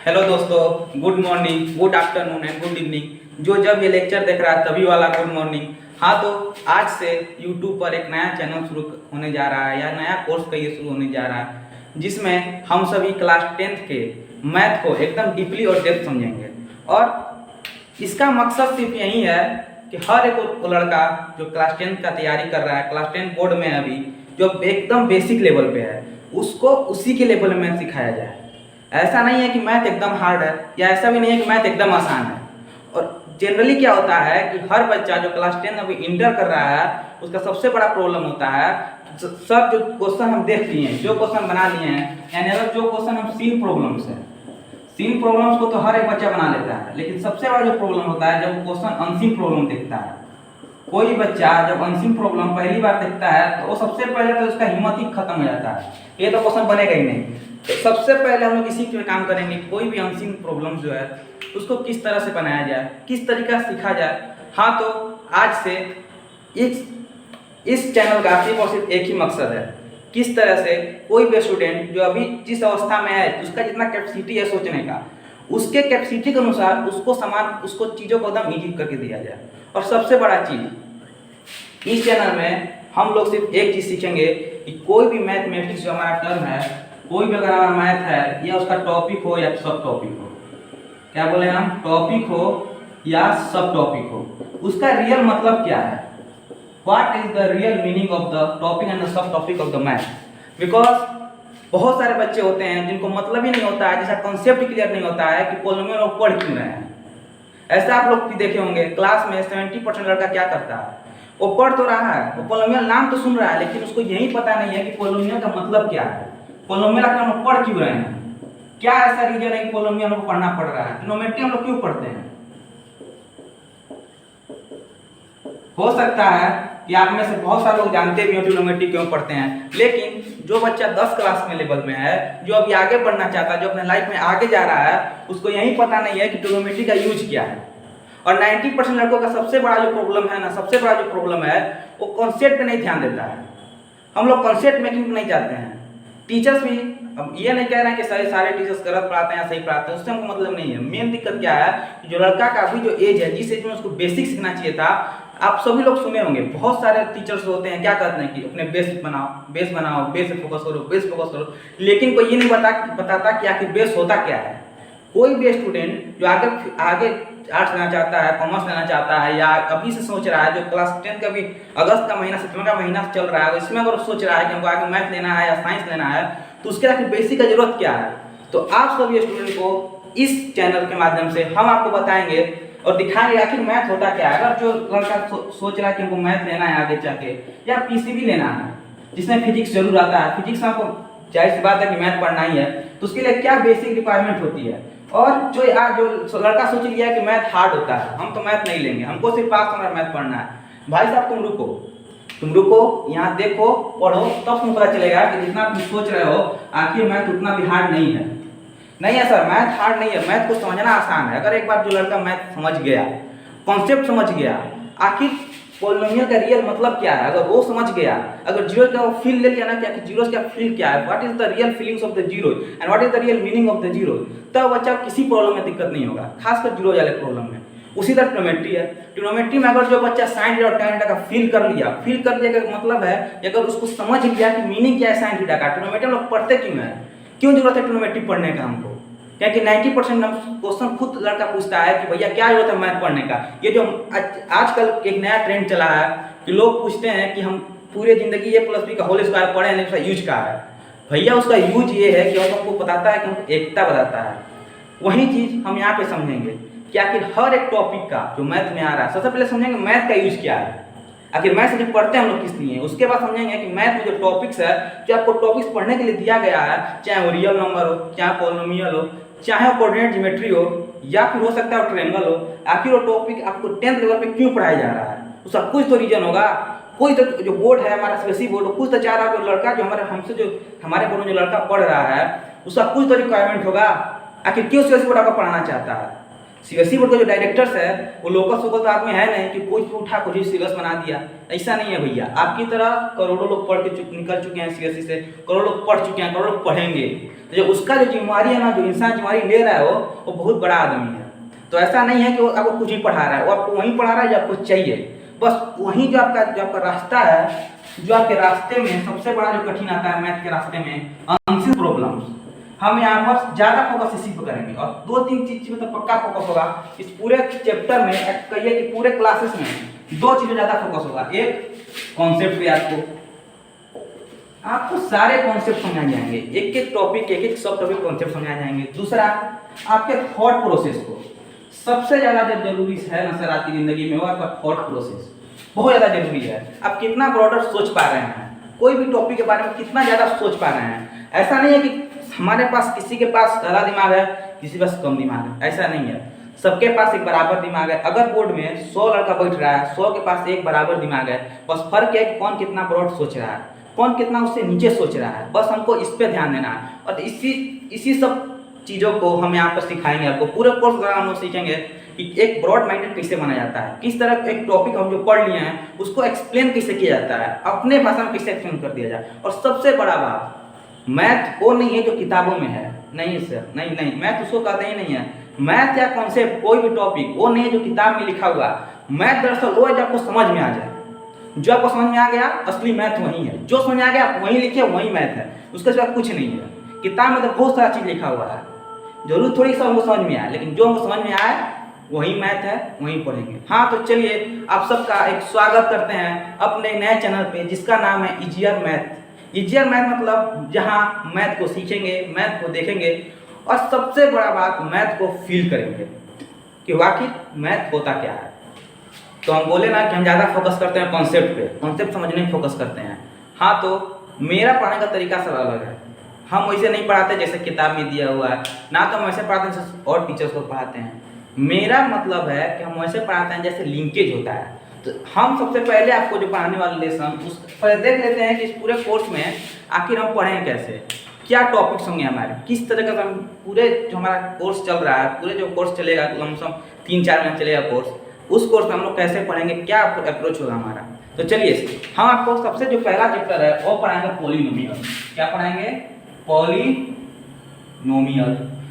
Hello दोस्तों, good morning, good afternoon and good evening. जो जब ये लेक्चर देख रहा है तभी वाला गुड मॉर्निंग। हाँ, तो आज से यूट्यूब पर एक नया चैनल शुरू होने जा रहा है या नया कोर्स का ये शुरू होने जा रहा है, जिसमें हम सभी क्लास 10th के मैथ को एकदम डीपली और डेप्थ समझेंगे। और इसका मकसद सिर्फ यही है कि हर एक वो लड़का जो क्लास 10th का तैयारी कर रहा है, क्लास 10 बोर्ड में अभी जो एकदम बेसिक लेवल पे है, उसको उसी के लेवल में सिखाया जाए। ऐसा नहीं है कि मैथ एकदम हार्ड है या ऐसा भी नहीं है कि मैथ एकदम आसान है। और जनरली क्या होता है कि हर बच्चा जो क्लास 10 अभी इंटर कर रहा है, उसका सबसे बड़ा प्रॉब्लम होता है सर जो क्वेश्चन हम देख लिए हैं, जो क्वेश्चन बना लिए हैं, यानी अगर जो क्वेश्चन हम सीन प्रॉब्लम्स है, सीन प्रॉब्लम्स को तो हर एक बच्चा बना लेता है, लेकिन सबसे बड़ा जो प्रॉब्लम होता है जब क्वेश्चन अनसीन प्रॉब्लम देखता है। कोई बच्चा जब अनसीन प्रॉब्लम पहली बार देखता है तो वो सबसे पहले तो उसका हिम्मत ही खत्म हो जाता है, ये तो क्वेश्चन बनेगा ही नहीं। तो सबसे पहले हम लोग इसी पे काम करेंगे, कोई भी अनसीन प्रॉब्लम जो है उसको किस तरह से बनाया जाए, किस तरीका से सीखा जाए। हाँ, तो आज से इस चैनल का सिर्फ और सिर्फ एक ही मकसद है, किस तरह से कोई भी स्टूडेंट जो अभी जिस अवस्था में है, उसका जितना कैपेसिटी है सोचने का, उसके कैपेसिटी के अनुसार उसको चीज़ों को एकदम ईजी करके दिया जाए। और सबसे बड़ा चीज़ इस चैनल में हम लोग सिर्फ एक चीज़ सीखेंगे कि कोई भी मैथमेटिक्स जो हमारा टर्म है, कोई भी अगर हमारा मैथ है या उसका टॉपिक हो या सब टॉपिक हो, क्या बोले हम, टॉपिक हो या सब टॉपिक हो, उसका रियल मतलब क्या है, what is the real meaning of the topic and the sub topic of the math. Because बहुत सारे बच्चे होते हैं जिनको मतलब ही नहीं होता है, जैसा कॉन्सेप्ट क्लियर नहीं होता है कि पोलिनोमियल लोग पढ़ क्यों रहे हैं। ऐसा आप लोग भी देखे होंगे, क्लास में 70% लड़का क्या करता है, वो पढ़ तो रहा है, वो पोलिनोमियल नाम तो सुन रहा है, लेकिन उसको यही पता नहीं है कि पोलिनोमियल का मतलब क्या है, पोलिनोमियल आखिर हम लोग पढ़ क्यों रहे हैं, क्या ऐसा रीजन है कि पोलिनोमियल हम लोग पढ़ना पड़ रहा है, ट्रिग्नोमेट्री हम लोग क्यों पढ़ते हैं। हो सकता है कि आप में से बहुत सारे लोग जानते भी हो ट्रिग्नोमेट्री क्यों पढ़ते हैं, लेकिन जो बच्चा 10 क्लास में लेवल में है, जो अभी आगे बढ़ना चाहता है, जो अपने लाइफ में आगे जा रहा है, उसको यही पता नहीं है कि ट्रिग्नोमेट्री का यूज क्या है। और 90% लड़कों का सबसे बड़ा जो प्रॉब्लम है ना, सबसे बड़ा जो प्रॉब्लम है, वो कॉन्सेप्ट पे नहीं ध्यान देता है। हम लोग कॉन्सेप्ट मेकिंग नहीं चाहते हैं। टीचर्स भी, अब ये नहीं कह रहे हैं कि सारे टीचर्स गलत पढ़ाते हैं या सही पढ़ाते हैं, उससे हमको मतलब नहीं है। मेन दिक्कत क्या है कि जो लड़का का अभी जो एज है, जिस एज में उसको बेसिक सीखना चाहिए था, आप सभी लोग सुने होंगे, बहुत सारे टीचर्स होते हैं क्या कहते हैं कि अपने बेस बनाओ, बेस पे फोकस करो, लेकिन कोई ये नहीं बताता कि आखिर बेस होता क्या है। कोई भी स्टूडेंट जो आगे आर्ट्स लेना चाहता है, कॉमर्स लेना चाहता है, या अभी से सोच रहा है, जो क्लास 10 का भी अगस्त का महीना, सितंबर का महीना चल रहा है, इसमें अगर सोच रहा है कि हमको आगे मैथ लेना है या साइंस लेना है, तो उसके आखिर बेसिक का जरूरत क्या है। तो आप सभी स्टूडेंट को इस चैनल के माध्यम से हम आपको बताएंगे और दिखाएंगे आखिर मैथ होता क्या है। अगर जो लड़का सोच रहा है कि हमको मैथ लेना है आगे जाके, या पीसीबी लेना है जिसमें फिजिक्स जरूर आता है, फिजिक्स में आपको जाहिर सी बात है कि मैथ पढ़ना ही है, तो उसके लिए क्या बेसिक रिक्वायरमेंट होती है। और जो लड़का सोच लिया कि मैथ हार्ड होता है, हम तो मैथ नहीं लेंगे, हमको सिर्फ पास हमारा मैथ पढ़ना है, भाई साहब तुम रुको, यहाँ देखो, पढ़ो, तब तुम पता चलेगा कि जितना तुम सोच रहे हो आखिर मैथ उतना भी हार्ड नहीं है। नहीं है सर, मैथ हार्ड नहीं है, मैथ को समझना आसान है। अगर एक बार जो लड़का मैथ समझ गया, कॉन्सेप्ट समझ गया, आखिर पोलिनोमियल का रियल मतलब क्या है, अगर वो समझ गया, अगर जीरो का फील ले लिया ना कि जीरो का फील क्या है, what is the real feelings of the zero and what is the real meaning of the zero, तब बच्चा किसी प्रॉब्लम में दिक्कत नहीं होगा, खासकर जीरो वाले प्रॉब्लम में। उसी तरह ट्रिग्नोमेट्री है, ट्रिग्नोमेट्री में अगर जो बच्चा साइन थीटा और tan थीटा का फील कर लिया का मतलब है कि अगर उसको समझ लिया कि मीनिंग क्या है साइन थीटा का। ट्रिग्नोमेट्री हम लोग पढ़ते क्यों है, क्यों जरूरत है ट्रिग्नोमेट्री पढ़ने का हमको, क्योंकि 90% क्वेश्चन खुद लड़का पूछता है कि भैया क्या जरूरत है मैथ पढ़ने का। ये जो आजकल एक नया ट्रेंड चला है कि लोग पूछते हैं कि हम पूरे जिंदगी a+b का होल स्क्वायर पढ़े हैं, उसका यूज क्या है। भैया उसका यूज ये है कि हमको बताता है कि हमको एकता बताता है। वही चीज हम यहाँ पे समझेंगे कि आखिर हर एक टॉपिक का जो मैथ में आ रहा है, सबसे पहले समझेंगे मैथ का यूज क्या है, आखिर मैथ से जो पढ़ते हैं हम लोग किस लिए। उसके बाद समझेंगे कि मैथ में जो टॉपिक्स है, जो आपको टॉपिक्स पढ़ने के लिए दिया गया है, चाहे वो रियल नंबर हो, चाहे पोलिनोमियल हो, चाहे वो कोऑर्डिनेट ज्योमेट्री हो, या फिर हो सकता है ट्रायंगल हो, आखिर वो टॉपिक आपको 10th लेवल पे क्यों पढ़ाया जा रहा है, उसका कुछ तो रीजन होगा। कोई तो जो बोर्ड है हमारा सीबीएसई बोर्ड, कुछ तो चाह रहा है लड़का जो हमारे बोर्ड में जो लड़का पढ़ रहा है, उसका कुछ तो रिक्वायरमेंट होगा, आखिर क्यों सीबीएसई बोर्ड आपको पढ़ाना चाहता है। सीबीएसई बोर्ड के जो डायरेक्टर्स है वो लोकल सोकल तो आदमी है नहीं कि कुछ भी उठा कुछ भी सिलेबस बना दिया। ऐसा नहीं है भैया, आपकी तरह करोड़ों लोग पढ़ के निकल चुके हैं सीबीएसई से, करोड़ों लोग पढ़ चुके हैं, करोड़ों लोग पढ़ेंगे। तो जो उसका जो जिम्मेवारी है ना, जो इंसान जिम्मेवारी ले रहा है वो बहुत बड़ा आदमी है। तो ऐसा नहीं है कि वो आपको कुछ ही पढ़ा रहा है, वो आपको वहीं पढ़ा रहा है जो आपको चाहिए। बस वहीं जो आपका रास्ता है, जो आपके रास्ते में सबसे बड़ा जो कठिन आता है मैथ के रास्ते में, आंसर प्रॉब्लम्स। हम यहाँ पर ज्यादा फोकस इसी पर करेंगे और 2-3 चीज में तो पक्का फोकस होगा इस पूरे चैप्टर में, कहिए कि पूरे क्लासेस में 2 चीजें ज्यादा फोकस होगा। एक कॉन्सेप्ट पे आपको सारे कॉन्सेप्ट समझाए जाएंगे, एक एक टॉपिक, एक एक सब टॉपिक कॉन्सेप्ट समझाए जाएंगे। दूसरा, आपके थॉट प्रोसेस को सबसे ज्यादा जब जरूरी है ना सर आपकी जिंदगी में, वो आपका थॉट प्रोसेस बहुत ज्यादा जरूरी है। आप कितना ब्रॉडर सोच पा रहे हैं, कोई भी टॉपिक के बारे में कितना ज्यादा सोच पा रहे हैं। ऐसा नहीं है कि हमारे पास किसी के पास ज़्यादा दिमाग है, किसी के पास कम दिमाग है, ऐसा नहीं है। सबके पास एक बराबर दिमाग है। अगर बोर्ड में 100 लड़का बैठ रहा है, 100 के पास एक बराबर दिमाग है, बस फर्क है कि कौन कितना ब्रॉड सोच रहा है, कौन कितना उससे नीचे सोच रहा है। बस हमको इस पे ध्यान देना है और इसी सब चीज़ों को हम यहाँ पर सिखाएंगे आपको। पूरे कोर्स के दौरान हम लोग सीखेंगे कि एक ब्रॉड माइंडेड कैसे बना जाता है, किस तरह एक टॉपिक हम जो पढ़ लिए हैं उसको एक्सप्लेन कैसे किया जाता है, अपने भाषा में कैसे एक्सप्लेन कर दिया जाए। और सबसे बड़ा बात, मैथ वो नहीं है जो किताबों में है, नहीं सर, नहीं, मैथ उसको कहते ही नहीं है। मैथ या कॉन्सेप्ट, कोई भी टॉपिक वो नहीं है जो किताब में लिखा हुआ। मैथ दरअसल वो है जो आपको समझ में आ जाए। जो आपको समझ में आ गया असली मैथ वही है, जो समझ में आ गया वही लिखे वही मैथ है, उसके सिवा कुछ नहीं है। किताब में तो बहुत सारा चीज़ लिखा हुआ है, जरूर थोड़ी सा हमको समझ में आए, लेकिन जो हमको समझ में आए वही मैथ है, वही पढ़ेंगे। हाँ, तो चलिए आप सबका एक स्वागत करते हैं अपने नए चैनल पे जिसका नाम है इजियर मैथ। इजियर मैथ मतलब जहाँ मैथ को सीखेंगे, मैथ को देखेंगे और सबसे बड़ा बात मैथ को फील करेंगे कि वाकई मैथ होता क्या है। तो हम बोले ना कि हम ज़्यादा फोकस करते हैं कॉन्सेप्ट पे, कॉन्सेप्ट समझने में फोकस करते हैं। हाँ, तो मेरा पढ़ाने का तरीका सर अलग है। हम वैसे नहीं पढ़ाते जैसे किताब में दिया हुआ है, ना तो हम वैसे पढ़ाते हैं जैसे और टीचर्स को पढ़ाते हैं। मेरा मतलब है कि हम वैसे पढ़ाते हैं जैसे लिंकेज होता है। तो हम सबसे पहले आपको जो पढ़ाने वाले लेसन उस पर देख लेते हैं कि इस पूरे कोर्स में आखिर हम पढ़ें कैसे, क्या टॉपिक्स होंगे हमारे, किस तरह का हम पूरे जो हमारा कोर्स चल रहा है, पूरे जो कोर्स चलेगा लमसम 3-4 महीने चलेगा कोर्स, उस कोर्स में हम लोग कैसे पढ़ेंगे, क्या अप्रोच होगा हमारा। तो चलिए हम आपको सबसे जो पहला चैप्टर है वो पढ़ाएंगे पॉलिनोमियल। क्या पढ़ाएंगे? पॉलिनोमियल।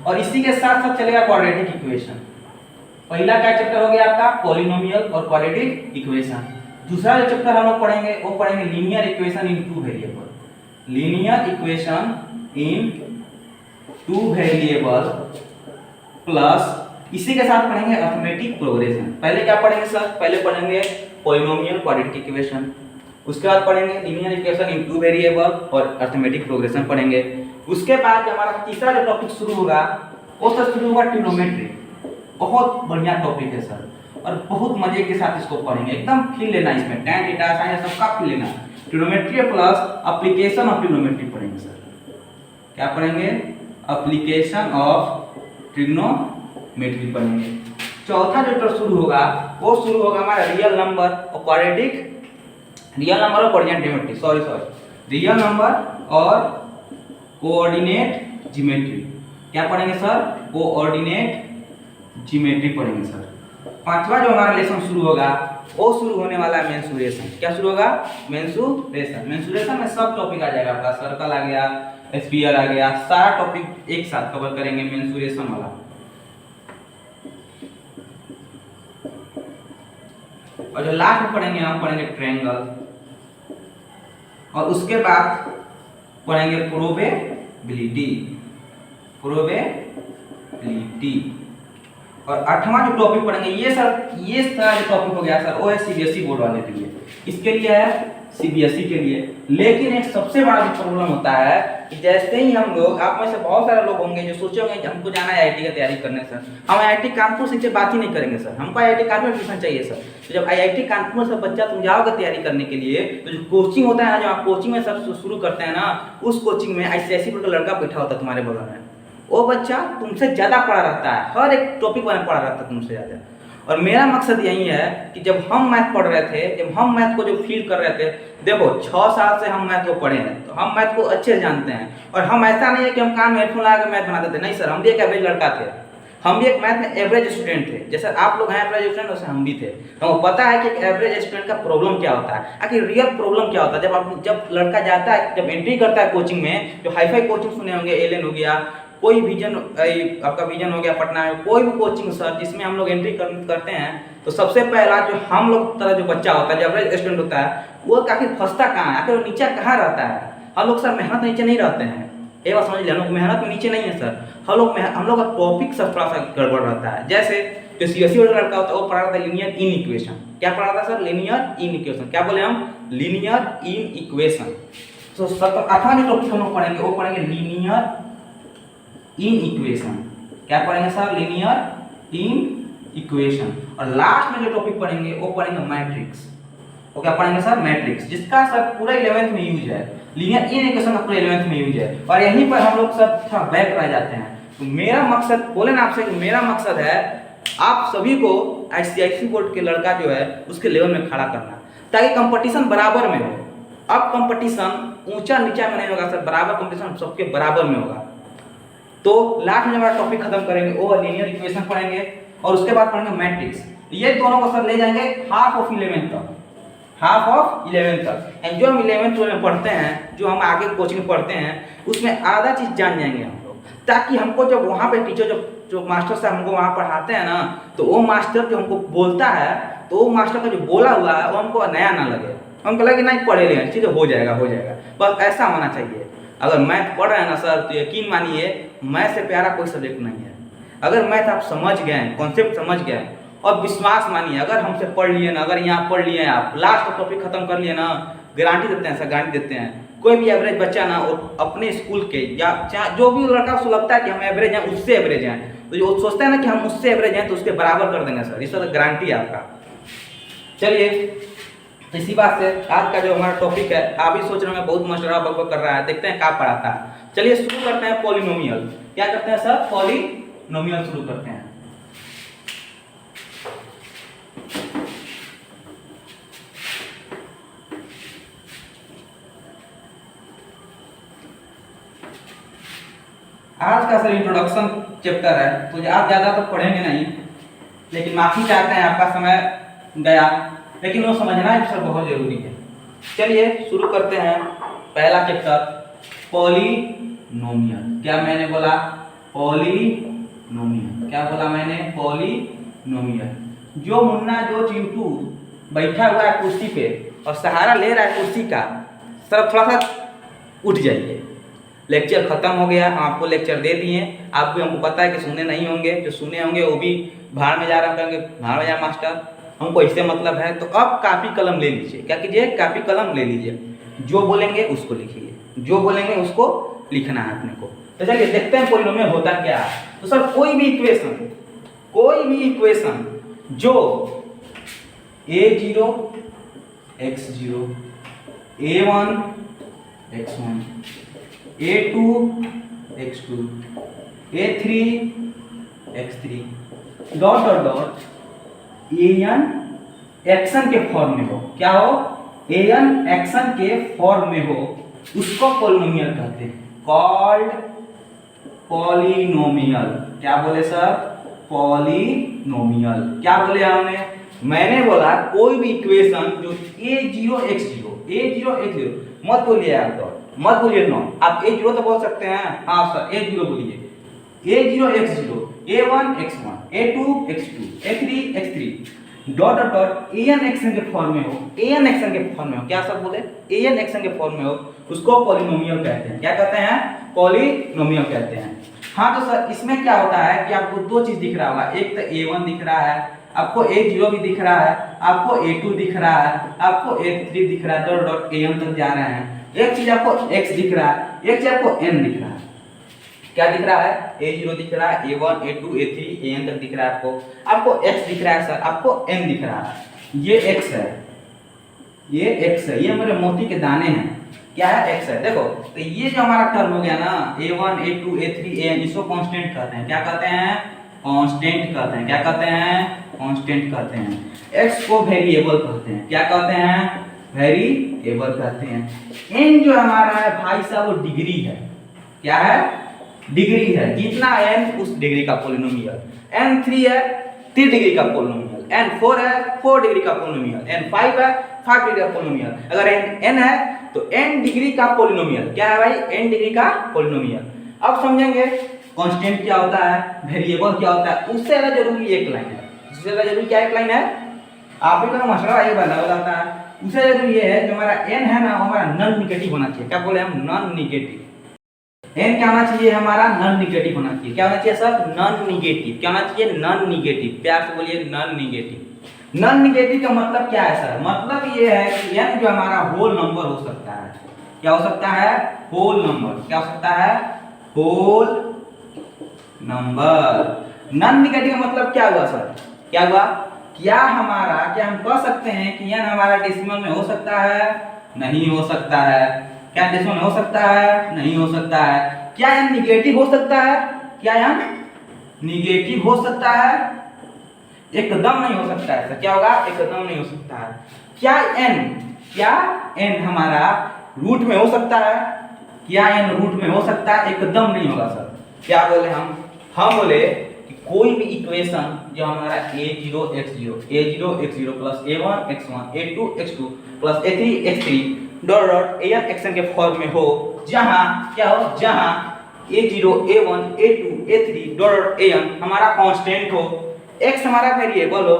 और इसी के साथ साथ चलेगा क्वाड्रेटिक इक्वेशन। पहला क्या चैप्टर हो गया आपका? पॉलिनोमियल और क्वाड्रेटिक इक्वेशन। दूसरा जो चैप्टर हम लोग पढ़ेंगे वो पढ़ेंगे linear equation in 2 variable. Linear equation in 2 variable plus इसी के साथ पढ़ेंगे अरिथमेटिक प्रोग्रेशन। पहले क्या पढ़ेंगे सर? पहले पढ़ेंगे पॉलिनोमियल क्वाड्रेटिक इक्वेशन, उसके बाद पढ़ेंगे लीनियर इक्वेशन इन 2 वेरिएबल और अरिथमेटिक प्रोग्रेशन पढ़ेंगे। उसके बाद हमारा तीसरा जो टॉपिक शुरू होगा वो सर शुरू होगा ट्रिग्नोमेट्री। बहुत बढ़िया टॉपिक है सर और बहुत मजे के साथ इसको पढ़ेंगे, एकदम फील लेना इसमें, tan थीटा sin सबका फील लेना। Trigonometry plus application of trigonometry पढ़ेंगे सर। क्या पढ़ेंगे? एप्लीकेशन ऑफ ट्रिग्नोमेट्री पढ़ेंगे। चौथा जो टॉपिक शुरू होगा वो शुरू होगा हमारा रियल नंबर और क्वाड्रेटिक, रियल नंबर और कोऑर्डिनेट ज्योमेट्री, रियल नंबर और कोऑर्डिनेट ज्योमेट्री। क्या पढ़ेंगे सर? कोऑर्डिनेट ज्योमेट्री पढ़ेंगे सर। पांचवा जो हमारा लेसन शुरू होगा वो शुरू होने वाला है मेंसुरेशन। क्या शुरू होगा? मेंसुरेशन। मेंसुरेशन में सब टॉपिक आ जाएगा आपका, सर्कल आ गया, स्फीयर आ गया, सारा टॉपिक एक साथ कवर करेंगे मेंसुरेशन वाला। और जो लास्ट में पढ़ेंगे हम पढ़ेंगे ट्रायंगल और उसके बाद पढ़ेंगे प्रोबेबिलिटी। और 8वां जो टॉपिक पढ़ेंगे ये सारा जो टॉपिक हो गया सर वो है सीबीएसई बोर्ड वाले के लिए, इसके लिए है सीबीएसई के लिए। लेकिन एक सबसे बड़ा जो प्रॉब्लम होता है कि जैसे ही हम लोग, आप में से बहुत सारे लोग होंगे जो सोचे होंगे कि हमको जाना है आईआईटी की तैयारी करने सर, हम आईआईटी कानपुर से बात ही नहीं करेंगे सर, हमको आईआईटी कानपुर में एडमिशन चाहिए सर। तो जब आईआईटी कानपुर से बच्चा तुम जाओगे तैयारी करने के लिए तो जो कोचिंग होता है ना, जो आप कोचिंग में सब शुरू करते हैं ना, उस कोचिंग में आईसीआईसी बोर्ड का लड़का बैठा होता है तुम्हारे बगल में, वो बच्चा तुमसे ज़्यादा पढ़ा रहता है, हर एक टॉपिक में पढ़ा रहता है तुमसे ज़्यादा। और मेरा मकसद यही है कि जब हम मैथ पढ़ रहे थे, जब हम मैथ को जो फील कर रहे थे, देखो 6 साल से हम मैथ को पढ़े हैं तो हम मैथ को अच्छे से जानते हैं। और हम ऐसा नहीं है कि हम कान में हेडफोन लगा के मैथ बनाते थे, नहीं सर, हम भी एक एवरेज लड़का थे। हम भी एक मैथ में एवरेज स्टूडेंट थे, जैसे आप लोग हैं एवरेज स्टूडेंट वैसे हम भी थे। हमें पता है कि एक एवरेज स्टूडेंट का प्रॉब्लम क्या होता है, आखिर रियल प्रॉब्लम क्या होता है। जब लड़का जाता है, जब एंट्री करता है कोचिंग में, जो हाईफाई कोचिंग सुने होंगे, एलेन हो गया, कोई विजन, आपका विजन हो गया पटना में, कोई भी कोचिंग सर जिसमें हम लोग एंट्री करते हैं, तो सबसे पहला जो हम लोग तरह जो बच्चा होता है, जो एवरेज स्टूडेंट होता है, वो आखिर फंसता कहाँ है, आखिर वो नीचे कहाँ रहता है। हम लोग सर मेहनत नीचे नहीं रहते हैं, ये बात समझ लिया, हम लोग मेहनत में नीचे नहीं है सर। हम लोग का टॉपिक सब थोड़ा सा गड़बड़ रहता है। जैसे जो सीएससी वाला लड़का होता है वो पढ़ा रहा था लीनियर इन इक्वेशन। क्या पढ़ा था सर? Linear in equation. क्या बोले हम? Linear in equation. तो 8वां जो टॉपिक हम लोग पढ़ेंगे वो पढ़ेंगे लीनियर इन इक्वेशन। क्या पढ़ेंगे सर? Linear in equation. और लास्ट में जो टॉपिक पढ़ेंगे वो पढ़ेंगे मैट्रिक्स। वो क्या पढ़ेंगे सर? मैट्रिक्स, जिसका सर पूरा 11th में यूज है। लीनियर इन इक्वेशन का पूरा 11th में यूज है, और यहीं पर हम लोग सब थोड़ा बैक रह जाते हैं। तो मेरा मकसद, बोले ना आपसे, मेरा मकसद है आप सभी को आईसीआईसी बोर्ड के लड़का जो है उसके लेवल में खड़ा करना, ताकि कंपटीशन बराबर में हो। अब कंपटीशन ऊंचा नीचा में नहीं होगा सर, बराबर कंपटीशन सबके बराबर में होगा। तो लास्ट में हमारा टॉपिक खत्म करेंगे वो लीनियर इक्वेशन पढ़ेंगे, और उसके बाद पढ़ेंगे मैट्रिक्स। ये दोनों को सर ले जाएंगे हाफ ऑफ 11th तक, हाफ ऑफ 11th तक। एंड जो हम 11th में पढ़ते हैं, जो हम आगे कोचिंग पढ़ते हैं, उसमें आधा चीज जान जाएंगे हम लोग, ताकि हमको जब वहाँ पे टीचर जो मास्टर साहब हमको वहाँ पढ़ाते हैं ना, तो वो मास्टर जो हमको बोलता है, तो वो मास्टर का जो बोला हुआ है वो हमको नया ना लगे, हमको लगे नहीं पढ़े ले चीज़ें हो जाएगा। बस ऐसा होना चाहिए। अगर मैथ पढ़ रहे हैं ना सर, तो यकीन मानिए मैथ से प्यारा कोई सब्जेक्ट नहीं है। अगर मैथ आप समझ गए, कॉन्सेप्ट समझ गए, और विश्वास मानिए, अगर हमसे पढ़ लिए ना, अगर यहाँ पढ़ लिए आप, लास्ट टॉपिक खत्म कर लिए ना, गारंटी देते हैं सर, गारंटी देते हैं। कोई भी एवरेज बच्चा ना, और अपने स्कूल के या जो भी लड़का उसको लगता है कि हम एवरेज हैं, उससे एवरेज हैं, तो जो सोचता है ना कि हम उससे एवरेज हैं, तो उसके बराबर कर देंगे सर, इस तरह गारंटी है आपका। चलिए, इसी बात से आज का जो हमारा टॉपिक है, आप ही सोच रहे हैं बहुत मास्टर बकबक कर रहा है, देखते हैं क्या पढ़ाता है। चलिए शुरू करते हैं पॉलिनोमियल। क्या करते हैं सर? पॉलिनोमियल शुरू करते हैं। आज का सर इंट्रोडक्शन चैप्टर है, तो आप ज़्यादा तो पढ़ेंगे नहीं, लेकिन माफी चाहते हैं आपका समय गया, लेकिन वो समझना भी सर बहुत जरूरी है। चलिए शुरू करते हैं पहला चैप्टर, पॉलिनोमियल। क्या मैंने बोला? पॉलिनोमियल। क्या बोला मैंने? पॉलिनोमियल। जो मुन्ना जो चिंटू बैठा हुआ है कुर्सी पे और सहारा ले रहा है कुर्सी का, सर थोड़ा सा उठ जाइए। लेक्चर खत्म हो गया, हम आपको लेक्चर दे दिए, आप भी, हमको पता है कि सुने नहीं होंगे, जो सुने होंगे वो भी भाड़ में जा रहे होंगे, भाड़ में जा मास्टर, हमको इससे मतलब है। तो अब कापी कलम ले लीजिए। क्या कीजिए? कापी कलम ले लीजिए। जो बोलेंगे उसको लिखिए, जो बोलेंगे उसको लिखना है अपने को। तो चलिए देखते हैं पॉलिनोमियल होता क्या है। तो सर कोई भी इक्वेशन जो a0 x0 a1 x1 a2 x2 a3 x3 dot dot dot an action के फॉर्म में हो। क्या हो? an एक्शन के फॉर्म में हो, उसको पॉलिनोमियल कहते हैं, कॉल्ड पॉलिनोमियल। क्या बोले सर? पॉलिनोमियल। क्या बोले हमने? मैंने बोला कोई भी इक्वेशन जो a0 x0 मत बोलिए आप, डॉट मत बोलिए, नॉट। आप a0 तो बोल सकते हैं, हाँ सर a0 बोलिए, a0 x0 a1 x1 a2 x2 a3 x3 dot dot dot an action के फॉर्म में हो, an एक्शन के फॉर्म में हो। क्या सब बोले? an एक्शन के फॉर्म में हो, उसको पॉलिनोमियल कहते हैं। क्या कहते हैं? पॉलिनोमियल कहते हैं। हाँ तो सर इसमें क्या होता है कि आपको दो चीज दिख रहा होगा, एक तो a1 दिख रहा है, आपको a0 भी दिख रहा है, आपको a2 दिख रहा है, आपको a3 दिख रहा है, डॉट डॉट an तक जा रहे हैं। एक चीज आपको x दिख रहा है, एक चीज आपको n दिख रहा है। क्या दिख रहा है? a0 दिख रहा है, a1 a2 a3 an तक दिख रहा है आपको x दिख रहा है सर, आपको n दिख रहा है। ये x है, ये x है, ये मेरे मोती के दाने हैं। क्या है? x है। देखो तो ये जो हमारा टर्म हो गया ना, a1 a2 a3 an, इसको कांस्टेंट कहते हैं। क्या कहते हैं? कांस्टेंट कहते हैं। क्या कहते हैं? कांस्टेंट कहते हैं। x को वेरिएबल कहते हैं। क्या कहते हैं? वेरिएबल कहते हैं। n जो हमारा है भाई साहब वो डिग्री है। क्या है? डिग्री है, जितना n उस डिग्री का पोलिनोमियल। n3 है 3 डिग्री का पोलिनोमियल, n4 है 4 डिग्री का पोलिनोमियल, n5 है 5 डिग्री का पोलिनोमियल। अगर n है तो n डिग्री का पोलिनोमियल। क्या है भाई? n डिग्री का पोलिनोमियल। अब समझेंगे कांस्टेंट क्या होता है, वेरिएबल क्या होता है। उससे ज़्यादा जरूरी एक लाइन है, उससे ज़्यादा जरूरी क्या एक लाइन है, आप ही को मसला ये बताता है। उससे जरूरी ये है जो हमारा n है ना, हमारा नॉन निगेटिव होना चाहिए। क्या बोले हम? Non negative. n क्या होना चाहिए? हमारा नॉन निगेटिव होना चाहिए। क्या होना चाहिए सर? Non negative. क्या होना चाहिए? Non negative. प्यार से बोलिए नॉन निगेटिव। नॉन निगेटिव का मतलब क्या है सर? मतलब ये है कि n जो हमारा होल नंबर हो सकता है। क्या हो सकता है? Whole number. क्या हो सकता है? Whole number. नॉन निगेटिव का मतलब क्या हुआ सर? क्या हुआ? क्या हम कह सकते हैं कि n हमारा डेसिमल में हो सकता है? नहीं हो सकता है। क्या डेसिमल में हो सकता है? नहीं हो सकता है। क्या n निगेटिव हो सकता है? क्या n निगेटिव हो सकता है? एकदम नहीं हो सकता है सर। क्या होगा? एकदम नहीं हो सकता है। क्या n हमारा रूट में हो सकता है? क्या n रूट में हो सकता है? एकदम नहीं होगा सर। क्या बोले हम बोले कि कोई भी इक्वेशन जो हमारा a0 x0 plus a1 x1 a2 x2 plus a3 x3 dot dot an xn के फॉर्म में हो, जहां क्या हो? जहां a0 a1 a2 a3 dot dot an हमारा कांस्टेंट हो, x हमारा वेरिएबल हो,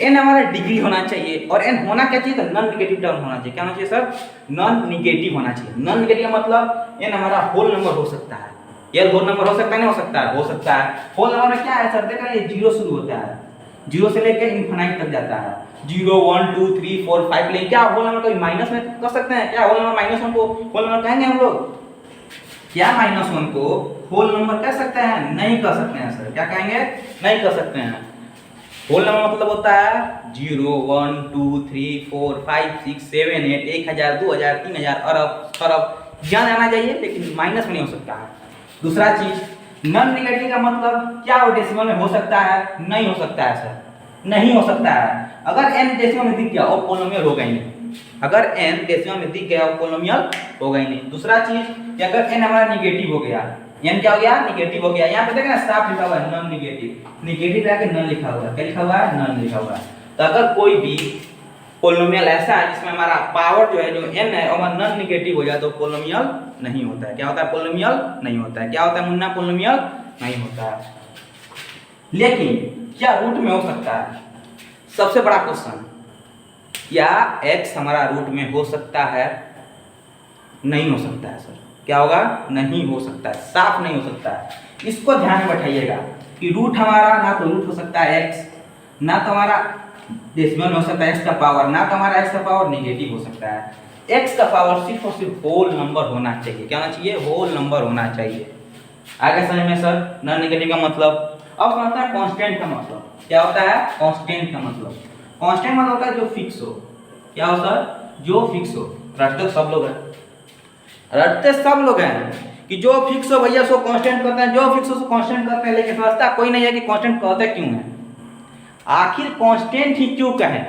n हमारा डिग्री होना चाहिए। और n होना क्या चाहिए? तो नॉन निगेटिव टर्म होना चाहिए। क्या होना चाहिए सर? नॉन निगेटिव होना चाहिए। नॉन निगेटिव का मतलब n हमारा होल नंबर हो सकता है। ये होल नंबर हो सकता है? नहीं हो सकता है? हो सकता है। होल नंबर में क्या है सर? देखा ये 0 शुरू होता है, 0 से लेकर इनफिनाइट तक जाता है। 0 1 2 3 4 5 लेकिन क्या होल नंबर को माइनस में कर सकते हैं? क्या होल नंबर -1 को होल नंबर कहेंगे हम लोग? क्या -1 को होल नंबर कह सकते हैं? नहीं कह सकते हैं सर। क्या कहेंगे? नहीं कह सकते हैं। होल नंबर मतलब होता है 0 1 2 3 4 5 6 7 8 1000 2000 3000 अरब खरब ज्ञान आना चाहिए, लेकिन माइनस में नहीं हो सकता है। दूसरा चीज नॉन निगेटिव का मतलब क्या वो डेसिमल में हो सकता है? नहीं हो सकता है सर, नहीं हो सकता है। अगर n डेसिमल में दिख गया और पोलिनोमियल होगा ही नहीं। अगर n डेसिमल में दिख गया और पोलिनोमियल होगा ही नहीं। दूसरा चीज कि अगर n हमारा निगेटिव हो गया, n क्या हो गया? निगेटिव हो गया। यहाँ पे देखना साफ लिखा हुआ है नॉन निगेटिव। निगेटिव है कि नॉन लिखा हुआ है? क्या लिखा हुआ है? नॉन लिखा हुआ है। तो अगर कोई भी पोलिनोमियल ऐसा है जिसमें हमारा पावर जो है जो n है और नॉन निगेटिव हो जाए तो पोलिनोमियल नहीं होता है। क्या होता है? पोलिनोमियल नहीं होता है। क्या होता है मुन्ना? पोलिनोमियल नहीं होता है। लेकिन क्या रूट में हो सकता है? सबसे बड़ा क्वेश्चन, क्या x हमारा रूट में हो सकता है? नहीं हो सकता है सर। क्या होगा? नहीं हो सकता है, साफ नहीं हो सकता है। इसको ध्यान में बैठाइएगा कि रूट हमारा ना तो रूट हो सकता है x, ना तो हमारा डेसिमल हो सकता है x का पावर, ना तो हमारा x का पावर निगेटिव हो सकता है। x का पावर सिर्फ और सिर्फ होल नंबर होना चाहिए। क्या होना चाहिए? होल नंबर होना चाहिए। आगे समझ में सर नॉन निगेटिव का मतलब। अब समझते हैं कांस्टेंट का मतलब। क्या होता है कांस्टेंट का मतलब? कांस्टेंट मतलब होता है जो फिक्स हो। क्या हो सर? जो फिक्स हो। रटते सब लोग हैं, रटते सब लोग हैं कि जो फिक्स हो भैया सो कांस्टेंट करते हैं, जो फिक्स हो सो कांस्टेंट करते हैं। लेकिन समझता कोई नहीं है कि कांस्टेंट कहते क्यों है, आखिर कांस्टेंट ही क्यों कहें।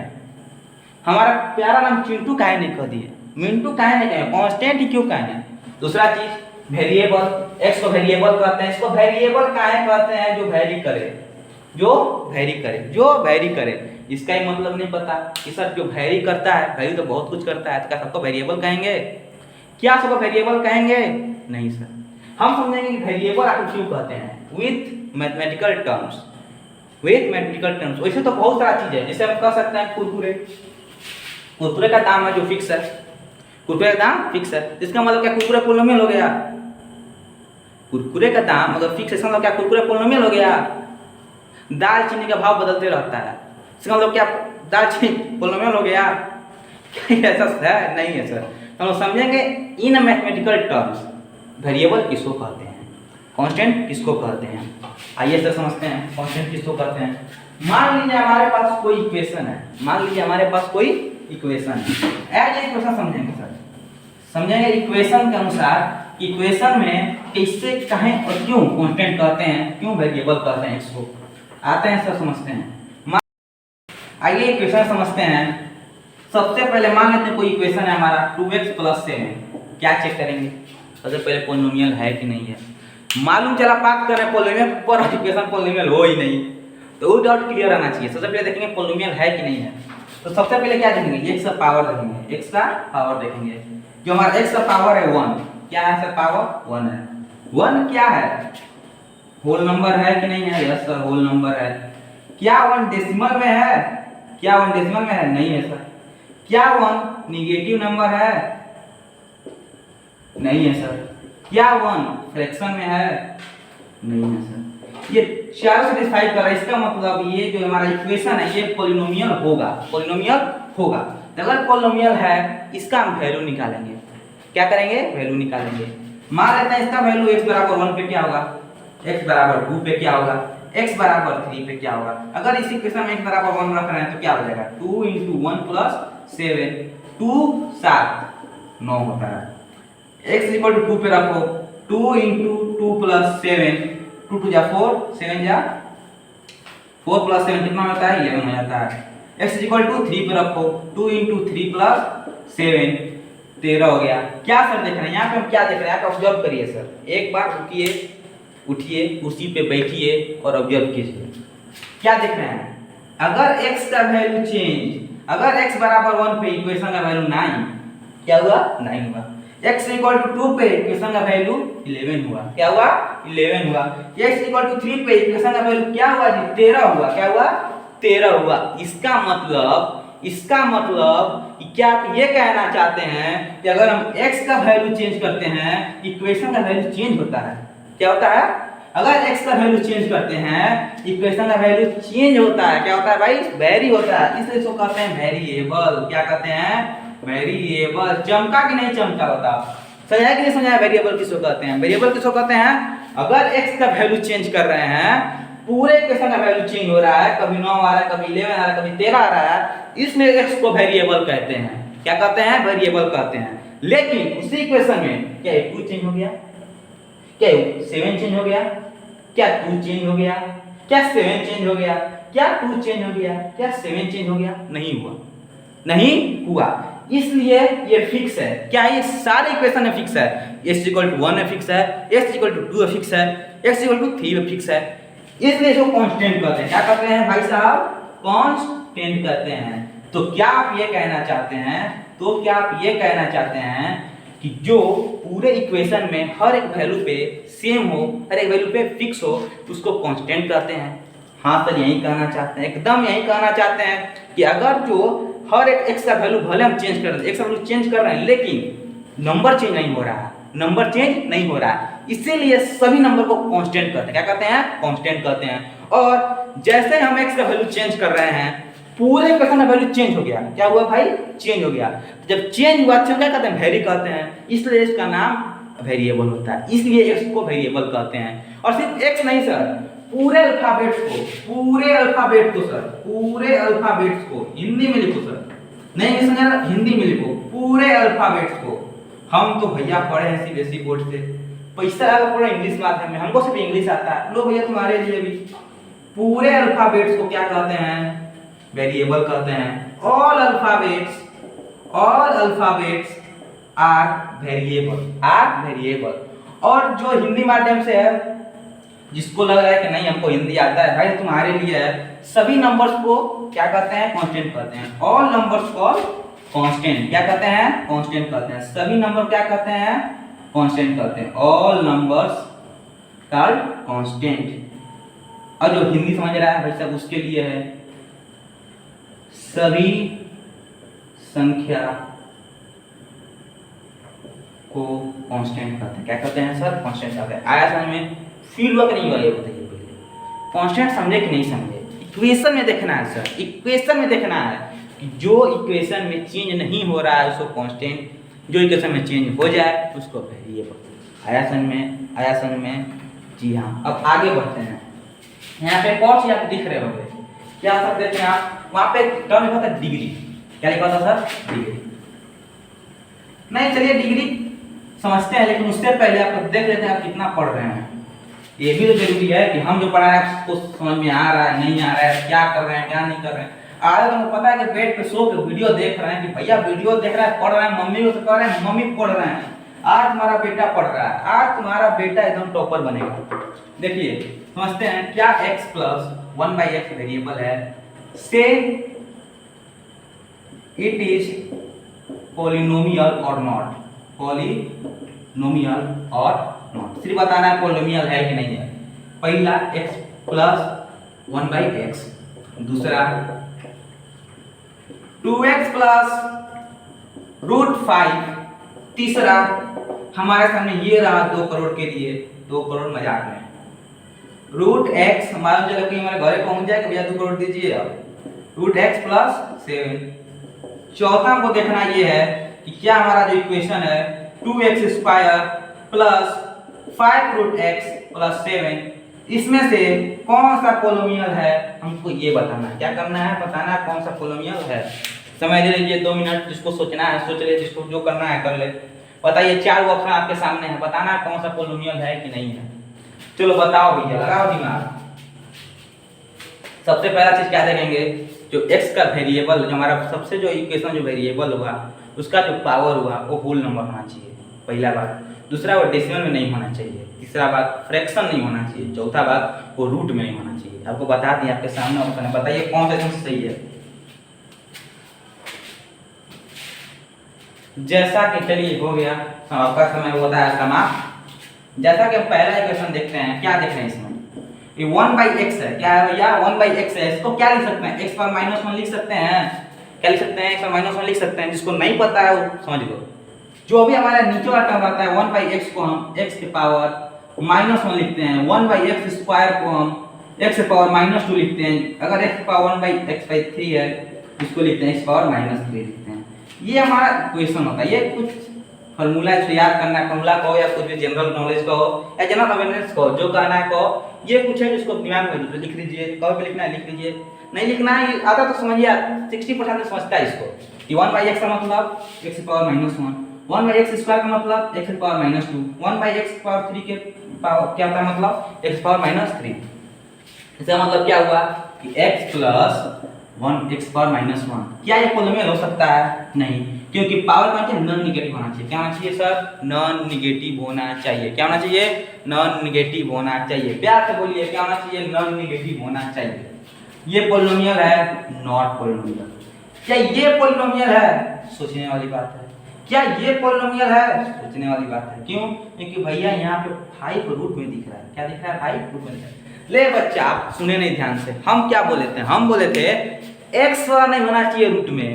हमारा प्यारा नाम चिंटू काहे नहीं कह दिए, मिंटू काहे नहीं कहे, कांस्टेंट ही क्यों कहें। दूसरा चीज वेरिएबल, x को वेरिएबल कहते हैं। इसको वेरिएबल काहे कहते हैं? जो वैरी करे, जो वैरी करे, जो वैरी करे। इसका ही मतलब नहीं पता कि सर जो वैरी करता है, वैरी तो बहुत कुछ करता है, तो क्या सबको वेरिएबल कहेंगे? क्या सबको वेरिएबल कहेंगे? नहीं सर। हम समझेंगे कि वेरिएबल आखिर क्यों कहते हैं, with mathematical terms. With mathematical terms वैसे तो बहुत सारा चीज है, जैसे हम कह सकते हैं कुरकुरे, कुरकुरे का दाम है जो फिक्स है, कुरकुरे का दाम फिक्स है। इसका मतलब क्या कुरकुरे पोलिनोमियल हो गया? कुरकुरे का दाम अगर फिक्स है इसका मतलब क्या कुरकुरे पोलिनोमियल हो गया? दाल चीनी का भाव बदलते रहता है, इसका मतलब क्या दाल चीनी पोलिनोमियल हो गया? क्या ऐसा है? नहीं है सर। हम लोग समझेंगे इन मैथमेटिकल टर्म्स वेरिएबल किसको कहते हैं, कांस्टेंट किसको कहते हैं। आइए सर समझते हैं कांस्टेंट किसको कहते हैं। मान लीजिए हमारे पास कोई इक्वेशन है, मान लीजिए हमारे पास कोई इक्वेशन है। एज इक्वेशन समझेंगे सर, समझेंगे इक्वेशन के अनुसार इक्वेशन में किससे कहें और क्यों कांस्टेंट कहते हैं, क्यों वेरिएबल कहते हैं इसको। आते हैं सर समझते हैं। आइए इक्वेशन समझते हैं। सबसे पहले मान लेते हैं कोई इक्वेशन है हमारा 2x + 7। क्या चेक करेंगे? सबसे पहले पोलिनोमियल है कि नहीं है। मालूम चला बात कर रहे हैं पोलिनोमियल पर इक्वेशन पोलिनोमियल हो ही नहीं, तो वो डाउट क्लियर आना चाहिए। सबसे पहले देखेंगे पोलिनोमियल है कि नहीं है। तो सबसे पहले क्या देखेंगे, x का पावर देखेंगे, x का पावर देखेंगे। जो हमारा x का पावर है 1, क्या है सर, पावर 1 है। 1 क्या है, होल नंबर है कि नहीं है, यस सर होल नंबर है। क्या 1 डेसिमल में है, क्या 1 डेसिमल में है, नहीं है सर। क्या 1 नेगेटिव नंबर है, नहीं है सर। क्या 1 फ्रैक्शन में है, नहीं है सर। ये चारों सेटिस्फाई कर रहा है, इसका मतलब ये जो हमारा इक्वेशन है ये पॉलिनोमियल होगा, पॉलिनोमियल होगा। तो अगर पॉलिनोमियल है इसका हम वैल्यू निकालेंगे, क्या करेंगे, वैल्यू निकालेंगे। मान लेते हैं इसका वैल्यू x बराबर 1 पे क्या होगा, x बराबर 2 पे क्या होगा, x बराबर 3 पे क्या होगा। अगर इस इक्वेशन में x बराबर 1 रख रहे हैं तो क्या हो जाएगा, 2 × 1 + 7, 2 7 9 होता है। x = 2 पे रखो, 2 × 2 + 7, 2 2 जा 4, 7 जा 4 + 7 कितना होता है, 11 हो जाता है। x = 3 पे रखो, 2 × 3 + 7 13 हो गया। क्या सर देख रहे हैं यहाँ पे, हम क्या देख रहे हैं, आप ऑब्जर्व करिए सर, एक बार रुकिए, उठिए, कुर्सी पे बैठिए और ऑब्जर्व कीजिए। क्या देख रहे हैं, अगर x का वैल्यू चेंज, अगर x बराबर 1 पे इक्वेशन का वैल्यू 9, क्या हुआ, 9 हुआ। x = 2 पे इक्वेशन का वैल्यू 11 हुआ, क्या हुआ, 11 हुआ। x = 3 पे इक्वेशन का वैल्यू क्या हुआ जी, 13 हुआ, क्या हुआ, 13 हुआ। इसका मतलब क्या आप ये कहना चाहते हैं कि अगर हम x का वैल्यू चेंज करते हैं इक्वेशन का वैल्यू चेंज होता है, क्या होता है, अगर x का वैल्यू चेंज करते हैं इक्वेशन का वैल्यू चेंज होता है, क्या होता है भाई, वेरी होता है। इसलिए इसको कहते हैं वेरिएबल, क्या कहते हैं, वेरिएबल। चमका कि नहीं चमका, बताओ, समझाया कि नहीं समझाया, वेरिएबल किसको कहते हैं, वेरिएबल किसको कहते हैं, अगर x का वैल्यू चेंज कर रहे हैं, पूरे इक्वेशन का वैल्यू चेंज हो रहा है, कभी 9 आ रहा है, कभी 11 आ रहा है, कभी 13 आ रहा है, इसलिए x को वेरिएबल कहते हैं, क्या कहते हैं, वेरिएबल कहते हैं। लेकिन उसी इक्वेशन में क्या 2 चेंज हो गया, क्या 7 चेंज हो गया, क्या 2 चेंज हो गया, क्या 7 चेंज हो गया, क्या 2 चेंज हो गया, क्या 7 चेंज हो गया, नहीं हुआ, नहीं हुआ। इसलिए ये फिक्स है, क्या ये सारे इक्वेशन में फिक्स है, x = 1 में फिक्स है, x = 2 में फिक्स है, x = 3 में फिक्स है। इसलिए इसको कांस्टेंट कहते हैं, क्या कहते हैं भाई साहब, कांस्टेंट कहते हैं। तो क्या आप ये कहना चाहते हैं, तो क्या आप ये कहना चाहते हैं कि जो पूरे इक्वेशन में हर एक वैल्यू पे सेम हो, हर एक वैल्यू पे फिक्स हो, उसको कांस्टेंट कहते हैं। हाँ सर यही कहना चाहते हैं, एकदम यही कहना चाहते हैं कि अगर जो हर एक x का वैल्यू भले हम चेंज कर रहे हैं, x का वैल्यू चेंज कर रहे हैं, लेकिन नंबर चेंज नहीं हो रहा है, नंबर चेंज नहीं हो रहा है, इसीलिए सभी नंबर को कांस्टेंट कहते हैं, क्या कहते हैं, कांस्टेंट कहते हैं। और जैसे हम x का वैल्यू चेंज कर रहे हैं, पूरे इक्वेशन का वैल्यू चेंज हो गया, क्या हुआ भाई, चेंज हो गया। जब चेंज हुआ तो क्या कहते हैं, वेरी कहते हैं, इसलिए इसका नाम वेरिएबल होता है, इसलिए x को वेरिएबल कहते हैं। और सिर्फ x नहीं सर, पूरे अल्फाबेट्स को, पूरे अल्फाबेट को सर, पूरे अल्फाबेट्स को हिंदी में लिखो सर, नहीं समझ रहा, हिंदी में लिखो, पूरे अल्फाबेट्स को। हम तो भैया पढ़े हैं सीबीएसई बोर्ड से, पैसा लगा पढ़े इंग्लिश माध्यम में, हमको सिर्फ इंग्लिश आता है, लो भैया तुम्हारे लिए भी। पूरे अल्फाबेट्स को क्या कहते हैं, वेरिएबल कहते हैं। All alphabets are variable. और जो हिंदी माध्यम से है, जिसको लग रहा है कि नहीं हमको हिंदी आता है, भाई तुम्हारे लिए है, सभी नंबर्स को क्या कहते हैं, कांस्टेंट कहते हैं। ऑल नंबर्स को कांस्टेंट क्या कहते हैं, कांस्टेंट कहते हैं। सभी नंबर क्या कहते हैं, कांस्टेंट कहते हैं। All numbers called constant. और जो हिंदी समझ रहा है भाई साहब उसके लिए है, सभी संख्या को कांस्टेंट कहते हैं, क्या कहते हैं सर, कांस्टेंट कहते हैं। आया समझ में, फील हुआ कि नहीं हुआ ये बताइए पहले, कांस्टेंट समझे कि नहीं समझे। इक्वेशन में देखना है सर, इक्वेशन में देखना है कि जो इक्वेशन में चेंज नहीं हो रहा है उसको कांस्टेंट, जो इक्वेशन में चेंज हो जाए उसको वेरिएबल। आया समझ में, जी हाँ। अब आगे बढ़ते हैं, यहाँ पे कौन सी आप दिख रहे होंगे, क्या सब देखते हैं आप, वहाँ पे टर्म लिखा था डिग्री, क्या लिखा था सर, डिग्री। नहीं चलिए डिग्री समझते हैं, लेकिन उससे पहले आप देख लेते हैं आप कितना पढ़ रहे हैं। ये भी तो जरूरी है कि हम जो पढ़ा है उसको समझ में आ रहा है, नहीं आ रहा है, क्या कर रहे हैं, क्या नहीं कर रहे हैं। आज तो पता है कि बेड पे सो के वीडियो देख रहे हैं कि भैया वीडियो देख रहा है, पढ़ रहे हैं, मम्मी को कह रहे हैं मम्मी पढ़ रहे हैं, आज तुम्हारा बेटा पढ़ रहा है, आज तुम्हारा बेटा एकदम टॉपर बनेगा। देखिए समझते हैं क्या x प्लस 1/x वेरिएबल है, से इट इज पॉलिनोमियल और नॉट, पॉलिनोमियल और नॉट। सिर्फ बताना है पॉलिनोमियल है कि नहीं है। पहला x प्लस 1/x, दूसरा 2x प्लस √5, तीसरा हमारे सामने ये रहा 2 करोड़ के लिए, 2 करोड़ मजाक में, √x हमारा जगह कहीं हमारे घरे पहुंच जाए, भैया 2 करोड़ दीजिए अब, √x प्लस 7। चौथा हमको देखना ये है कि क्या हमारा जो इक्वेशन है 2x² प्लस 5√x प्लस 7, इसमें से कौन सा पोलोमियल है, हमको ये बताना है। क्या करना है, बताना है कौन सा पोलोमियल है। समझ लीजिए 2 मिनट, जिसको सोचना है सोच ले, जिसको जो करना है कर ले। बताइए 4 ऑप्शन आपके सामने है, बताना है कौन सा पोलोमियल है कि नहीं है। चलो बताओ भैया, लगाओ दिमाग। सबसे पहला चीज क्या देखेंगे, जो x का वेरिएबल, जो हमारा सबसे जो इक्वेशन जो वेरिएबल हुआ उसका जो पावर हुआ वो होल नंबर होना चाहिए, पहला बात। दूसरा वो डेसिमल में नहीं होना चाहिए। तीसरा बात फ्रैक्शन नहीं होना चाहिए। चौथा बात वो रूट में नहीं होना चाहिए। आपको बता दिया आपके सामने ऑप्शन है, बताइए कौन सा इसमें सही है। जैसा कि चलिए हो गया, आपका समय होता है समाप्त। जैसा कि हम पहला इक्वेशन देखते हैं, क्या देख रहे हैं इसमें, ये 1/x है, क्या है भैया 1/x है। इसको क्या लिख सकते हैं, x पर -1 लिख सकते हैं। क्या लिख सकते हैं, x पर -1 लिख सकते हैं। जिसको नहीं पता है वो समझ लो। जो भी हमारा नीचे वाला टर्म आता है 1/x को हम x के पावर -1 लिखते हैं, 1/x² को हम x के पावर -2 लिखते हैं। अगर x की पावर 1/x/3 है, इसको लिखते हैं x पावर -3 लिखते हैं। ये हमारा इक्वेशन होता है। ये कुछ फार्मूला इसको याद करना है, फार्मूला कहो या कुछ भी जनरल नॉलेज कहो या जनरल अवेयरनेस कहो, जो कहना है कहो। ये कुछ है जिसको दिमाग में लिख लीजिए, कहो भी लिखना है लिख लीजिए, नहीं लिखना है आता तो समझिए 60% समझता है इसको कि 1/x का मतलब x की पावर -1, 1/x² का मतलब x की पावर -2, 1/x की पावर 3 के पावर क्या होता है मतलब x की पावर -3। इसका मतलब क्या हुआ कि x प्लस 1 x पावर -1। क्या ये पोलोमियल हो सकता है, नहीं, क्योंकि पावर कौन चाहिए, नॉन निगेटिव होना चाहिए। क्या होना चाहिए सर, नॉन निगेटिव होना चाहिए। क्या होना चाहिए, नॉन निगेटिव होना चाहिए। प्यार से बोलिए, क्या होना चाहिए, नॉन निगेटिव होना चाहिए। ये पोलिनोमियल है, नॉट पोलिनोमियल। क्या ये पोलिनोमियल है, सोचने वाली बात है। क्या ये पोलिनोमियल है, सोचने वाली बात है। क्यों, क्योंकि भैया यहाँ पे 5 रूट में दिख रहा है। क्या दिख रहा है, 5 रूट में दिख रहा है। ले बच्चा, आप सुने नहीं ध्यान से, हम क्या बोले थे, हम बोले थे x वाला नहीं होना चाहिए रूट में,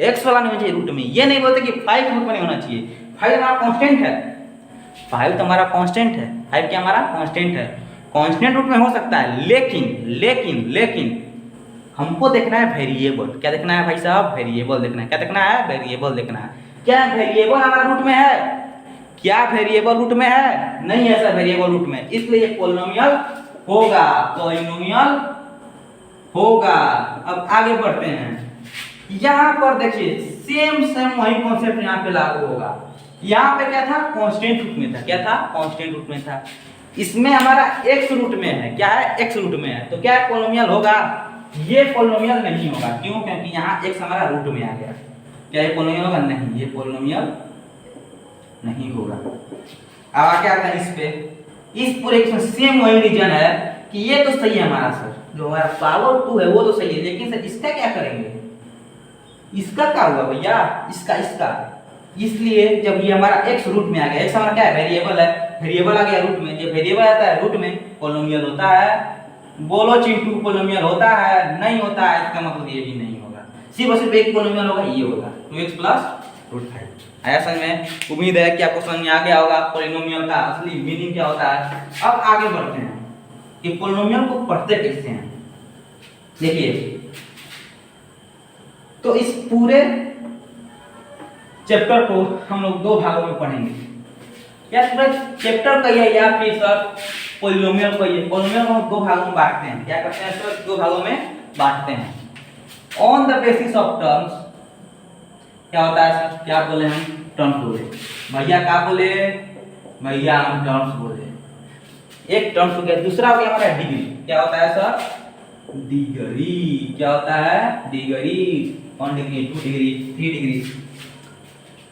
x वाला नहीं होना चाहिए रूट में। ये नहीं बोलते कि 5 रूट में नहीं होना चाहिए। 5 हमारा कांस्टेंट है, 5 तो हमारा कांस्टेंट है। 5 क्या हमारा कांस्टेंट है, कांस्टेंट रूट में हो सकता है। लेकिन हमको देखना है वेरिएबल। क्या देखना है भाई साहब, वेरिएबल देखना है। क्या देखना है, वेरिएबल देखना है। क्या वेरिएबल हमारा रूट में है, क्या वेरिएबल रूट में है, नहीं है सर वेरिएबल रूट में, इसलिए ये पोलिनोमियल होगा, पोलिनोमियल होगा। अब आगे बढ़ते हैं। यहाँ पर देखिए सेम वही कॉन्सेप्ट यहाँ पे लागू होगा। यहाँ पे क्या था, कांस्टेंट रूट में था। क्या था, कांस्टेंट रूट में था। इसमें हमारा x रूट में है। क्या है, x रूट में है, तो क्या पोलिनोमियल होगा, ये पोलिनोमियल नहीं होगा। क्यों, क्योंकि यहाँ x हमारा रूट में आ गया। क्या ये पोलिनोमियल होगा, नहीं, ये पोलिनोमियल नहीं होगा। अब आगे आता है इस पे, इस पूरे इसमें सेम वही रीजन है कि ये तो सही है हमारा सर, जो हमारा पावर 2 है वो तो सही है, लेकिन सर इसका क्या करेंगे, इसका क्या हुआ भैया, इसका इसलिए जब ये हमारा x रूट में आ गया, x हमारा क्या है, वेरिएबल है, वेरिएबल आ गया रूट में, जब वेरिएबल आता है रूट में पोलिनोमियल होता है। बोलो चिंटू, पोलिनोमियल होता है, नहीं होता है, इसका मतलब ये भी नहीं होगा। सिर्फ एक पोलिनोमियल होगा, ये होगा 2x प्लस √5। आया समझ में, उम्मीद है कि आपको समझ में आ गया होगा पोलिनोमियल का असली मीनिंग क्या होता है। अब आगे बढ़ते हैं कि पोलिनोमियल को पढ़ते कैसे हैं। देखिए, तो इस पूरे चैप्टर को हम लोग 2 भागों में पढ़ेंगे। या पूरा चैप्टर कहिए या फिर सर पोलिनोमियल कहिए, पोलिनोमियल को हम 2 भागों में बांटते हैं। क्या करते हैं सर, 2 भागों में बांटते हैं। On the basis of terms, क्या होता है सर, क्या बोले हम, टर्म्स बोले भैया, क्या बोले भैया, हम टर्म्स बोले। एक टर्म्स हो गया, दूसरा हो गया हमारा डिग्री। क्या होता है सर, डिग्री। क्या होता है, degree. 1 degree, 2 degree, 3 degree.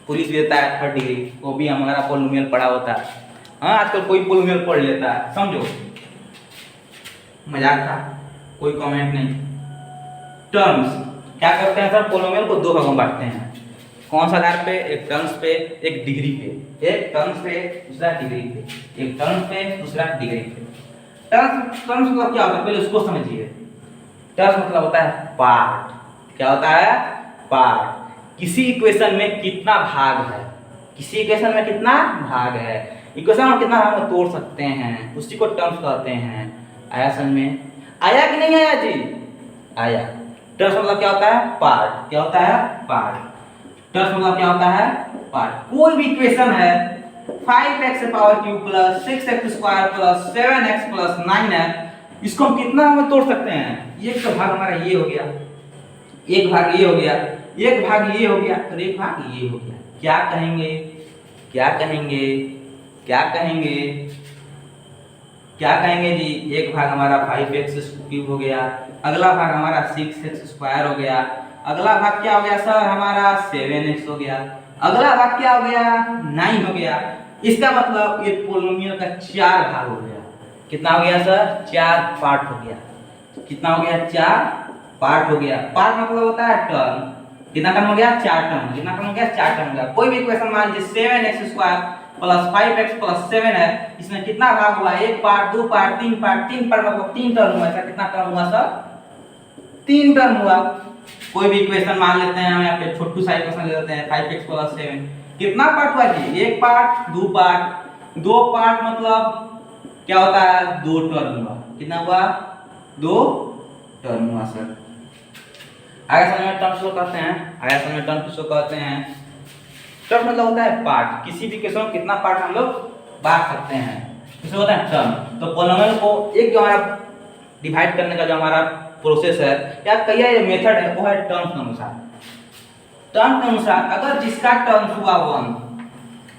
Police देता है 3rd डिग्री, वो भी हमारा पोलोमियल पढ़ा होता है। हाँ, आजकल कोई पोलोमियल पढ़ लेता है, समझो मजाक था, कोई कमेंट नहीं। टर्म्स क्या करते हैं सर, पोलोमियल को 2 भागों में बांटते हैं। कौन सा आधार पे, एक टर्म्स पे एक डिग्री पे, एक टर्म्स पे दूसरा डिग्री पे, एक टर्म्स पे दूसरा डिग्री पे। टर्म्स मतलब क्या होता है पहले उसको समझिए। टर्म्स मतलब होता है पार्ट। क्या होता है, पार्ट। किसी इक्वेशन में कितना भाग है, किसी इक्वेशन में कितना भाग है, इक्वेशन में कितना भाग में तोड़ सकते हैं, उसी को टर्म्स कहते हैं। आया समझ में, आया कि नहीं आया जी, आया। टर्म्स मतलब क्या होता है, पार्ट। क्या होता है, पार्ट। टर्म्स मतलब क्या होता है, पार्ट। कोई भी इक्वेशन है 5x³ plus 6x² plus 7x plus 9x, इसको हम कितना में तोड़ सकते हैं, एक तो भाग हमारा ये हो गया, एक भाग ये हो गया, एक भाग ये हो गया और एक भाग ये हो गया। क्या कहेंगे, क्या कहेंगे, क्या कहेंगे, क्या कहेंगे जी, एक भाग हमारा 5x³ हो गया, अगला भाग हमारा 6x² हो गया, अगला भाग क्या हो गया सर हमारा 7x हो गया, अगला भाग क्या हो गया 9 हो गया। इसका मतलब ये पोलोमियल का 4 भाग हो गया। कितना हो गया सर, 4 पार्ट हो गया। कितना हो गया, 4 पार्ट हो गया। पार्ट मतलब होता है टर्म। कितना टर्म हो गया, 4 टर्म। कितना टर्म हो गया, 4 टर्म हो गया। कोई भी इक्वेशन मान लीजिए 7x² प्लस 5x प्लस 7 है, इसमें कितना भाग हुआ, 1 पार्ट 2 पार्ट 3 पार्ट, 3 पार्ट मतलब 3 टर्म हुआ। कितना टर्म हुआ सर, 3 टर्म हुआ। कोई भी इक्वेशन मान लेते हैं हम, यहाँ पे छोटू सा इक्वेशन ले लेते हैं 5x प्लस 7, कितना पार्ट हुआ जी, 1 पार्ट 2 पार्ट, 2 पार्ट मतलब क्या होता है, 2 टर्म हुआ। कितना हुआ, 2 टर्म हुआ सर। आगे समझ में टर्म किसको कहते हैं, आगे समझ में टर्म किसको कहते हैं। टर्म मतलब होता है पार्ट। किसी भी इक्वेशन में कितना पार्ट हम लोग बांट सकते हैं, किसको होता है टर्म। तो पोलोमियल को एक जो हमारा डिवाइड करने का जो हमारा प्रोसेस है या कहिए ये मेथड है, वो है टर्म्स के अनुसार। टर्म के अनुसार अगर जिसका टर्म्स हुआ 1,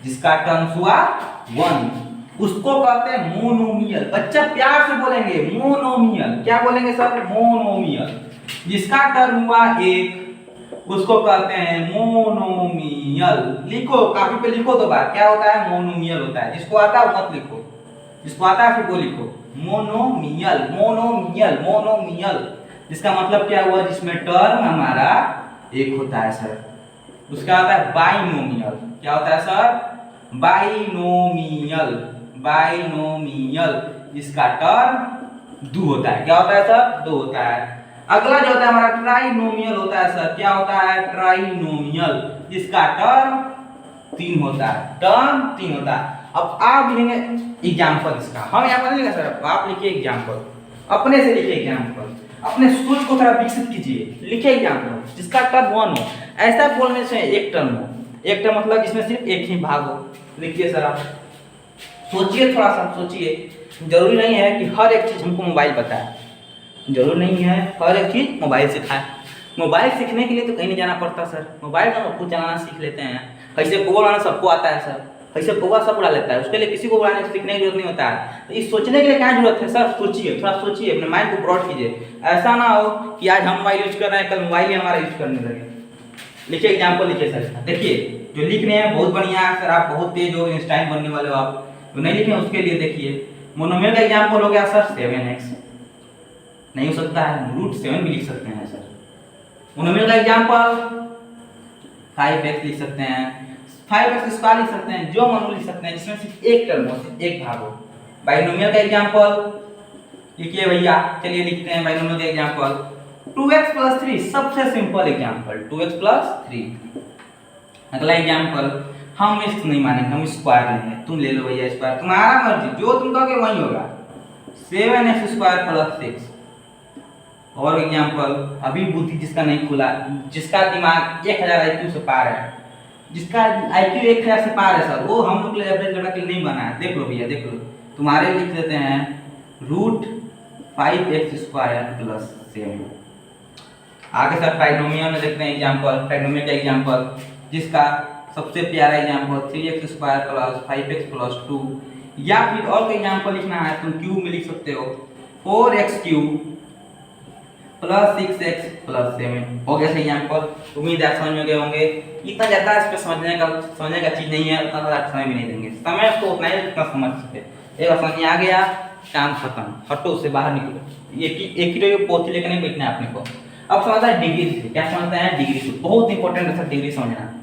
जिसका टर्म्स हुआ 1, उसको कहते हैं मोनोमियल। बच्चा प्यार से बोलेंगे मोनोमियल। क्या बोलेंगे सर, मोनोमियल। जिसका टर्म हुआ 1, उसको कहते हैं मोनोमियल। लिखो, कापी पे लिखो दो बार, क्या होता है, मोनोमियल होता है। जिसको आता है मत लिखो, जिसको आता है फिर वो लिखो। Monomial, monomial, monomial. जिसका मतलब क्या हुआ, जिसमें टर्म हमारा 1 होता है सर। उसका आता है बाइनोमियल। क्या होता है सर, बाइनोमियल, बाइनोमियल। जिसका टर्म 2 होता है। क्या होता है सर, 2 होता है। अगला जो होता है हमारा ट्राइनोमियल होता है सर। क्या होता है, ट्राइनोमियल। जिसका टर्म 3 होता है, टर्म 3 होता है। अब आप लिखेंगे एग्जांपल इसका, हम यहाँ पर नहीं लिखेंगे सर, आप लिखिए एग्जांपल, अपने से लिखिए एग्जांपल, अपने सोच को थोड़ा विकसित कीजिए। लिखिए एग्जांपल जिसका टर्म 1 हो, ऐसा बोलने से एक टर्म हो। एक टर्म मतलब जिसमें सिर्फ एक ही भाग हो। लिखिए सर, आप सोचिए, थोड़ा सा सोचिए। जरूरी नहीं है कि हर एक चीज हमको मोबाइल बताए, जरूरी नहीं है हर एक चीज मोबाइल सिखाए। मोबाइल सीखने के लिए तो कहीं नहीं जाना पड़ता सर, मोबाइल तो हम खुद चलाना सीख लेते हैं। कैसे कौवा उड़ाना सबको आता है सर, कैसे कौवा सब उड़ा लेता है, उसके लिए किसी को उड़ाने सीखने की जरूरत नहीं होता है। तो इस सोचने के लिए क्या जरूरत है सर, सोचिए, थोड़ा सोचिए, अपने माइंड को ब्रॉड कीजिए। ऐसा ना हो कि आज हम मोबाइल यूज कर रहे हैं, कल मोबाइल ही हमारा यूज करने लगे। लिखिए एग्जाम्पल, लिखिए सर। देखिए जो लिख रहे हैं बहुत बढ़िया है सर, आप बहुत तेज हो, इंस्टाइन बनने वाले हो आप। तो नहीं लिखे उसके लिए देखिए, मोनोमियल का एग्जाम्पल हो गया सर 7x, नहीं हो सकता है, √7 भी लिख सकते हैं सर। मोनोमियल का एग्जाम्पल 5x लिख सकते हैं, 5x² लिख सकते हैं, जो मन लिख सकते हैं जिसमें सिर्फ एक टर्म हो, सिर्फ एक भाग हो। बाइनोमियल का एग्जाम्पल लिखिए भैया, चलिए लिखते हैं बाइनोमियल का एग्जाम्पल 2x + 3, सबसे सिंपल एग्जाम्पल 2x + 3। अगला एग्जाम्पल, हम इसको नहीं मानेंगे, हम स्क्वायर लेंगे। तुम ले लो भैया स्क्वायर, तुम्हारा मर्जी, जो तुम कहोगे वही होगा। 7x² + 6। और एग्जाम्पल, अभी बुद्धि जिसका नहीं खुला, जिसका दिमाग 1000 IQ से पार है, जिसका IQ 1000 से पार है सर, वो हम लोग एवरेज लड़का के लिए नहीं बना है। देख लो भैया, देख लो, तुम्हारे लिख देते हैं √5x² + 7। आगे सर ट्राइनोमियल में देखते हैं एग्जाम्पल, ट्राइनोमियल का एग्जाम्पल जिसका सबसे प्यारा एग्जाम्पल 3x² + 5x + 2, या फिर और कोई एग्जाम्पल लिखना है तुम क्यूब में लिख सकते हो 4x³ प्लस 6x प्लस 7 हो गया सही यहाँ पर। उम्मीद है आप समझ में गए होंगे। इतना ज़्यादा इस पे समझने का चीज़ नहीं है, उतना ज़्यादा समय भी नहीं देंगे, समय तो उतना ही जितना समझ सके। एक बार समझ में आ गया, काम खत्म, हटो उससे बाहर निकलो। एक ही तो पोथी लेकर नहीं बैठना है अपने को। अब समझता है डिग्री से, क्या समझता है डिग्री से, बहुत इंपॉर्टेंट है डिग्री समझना।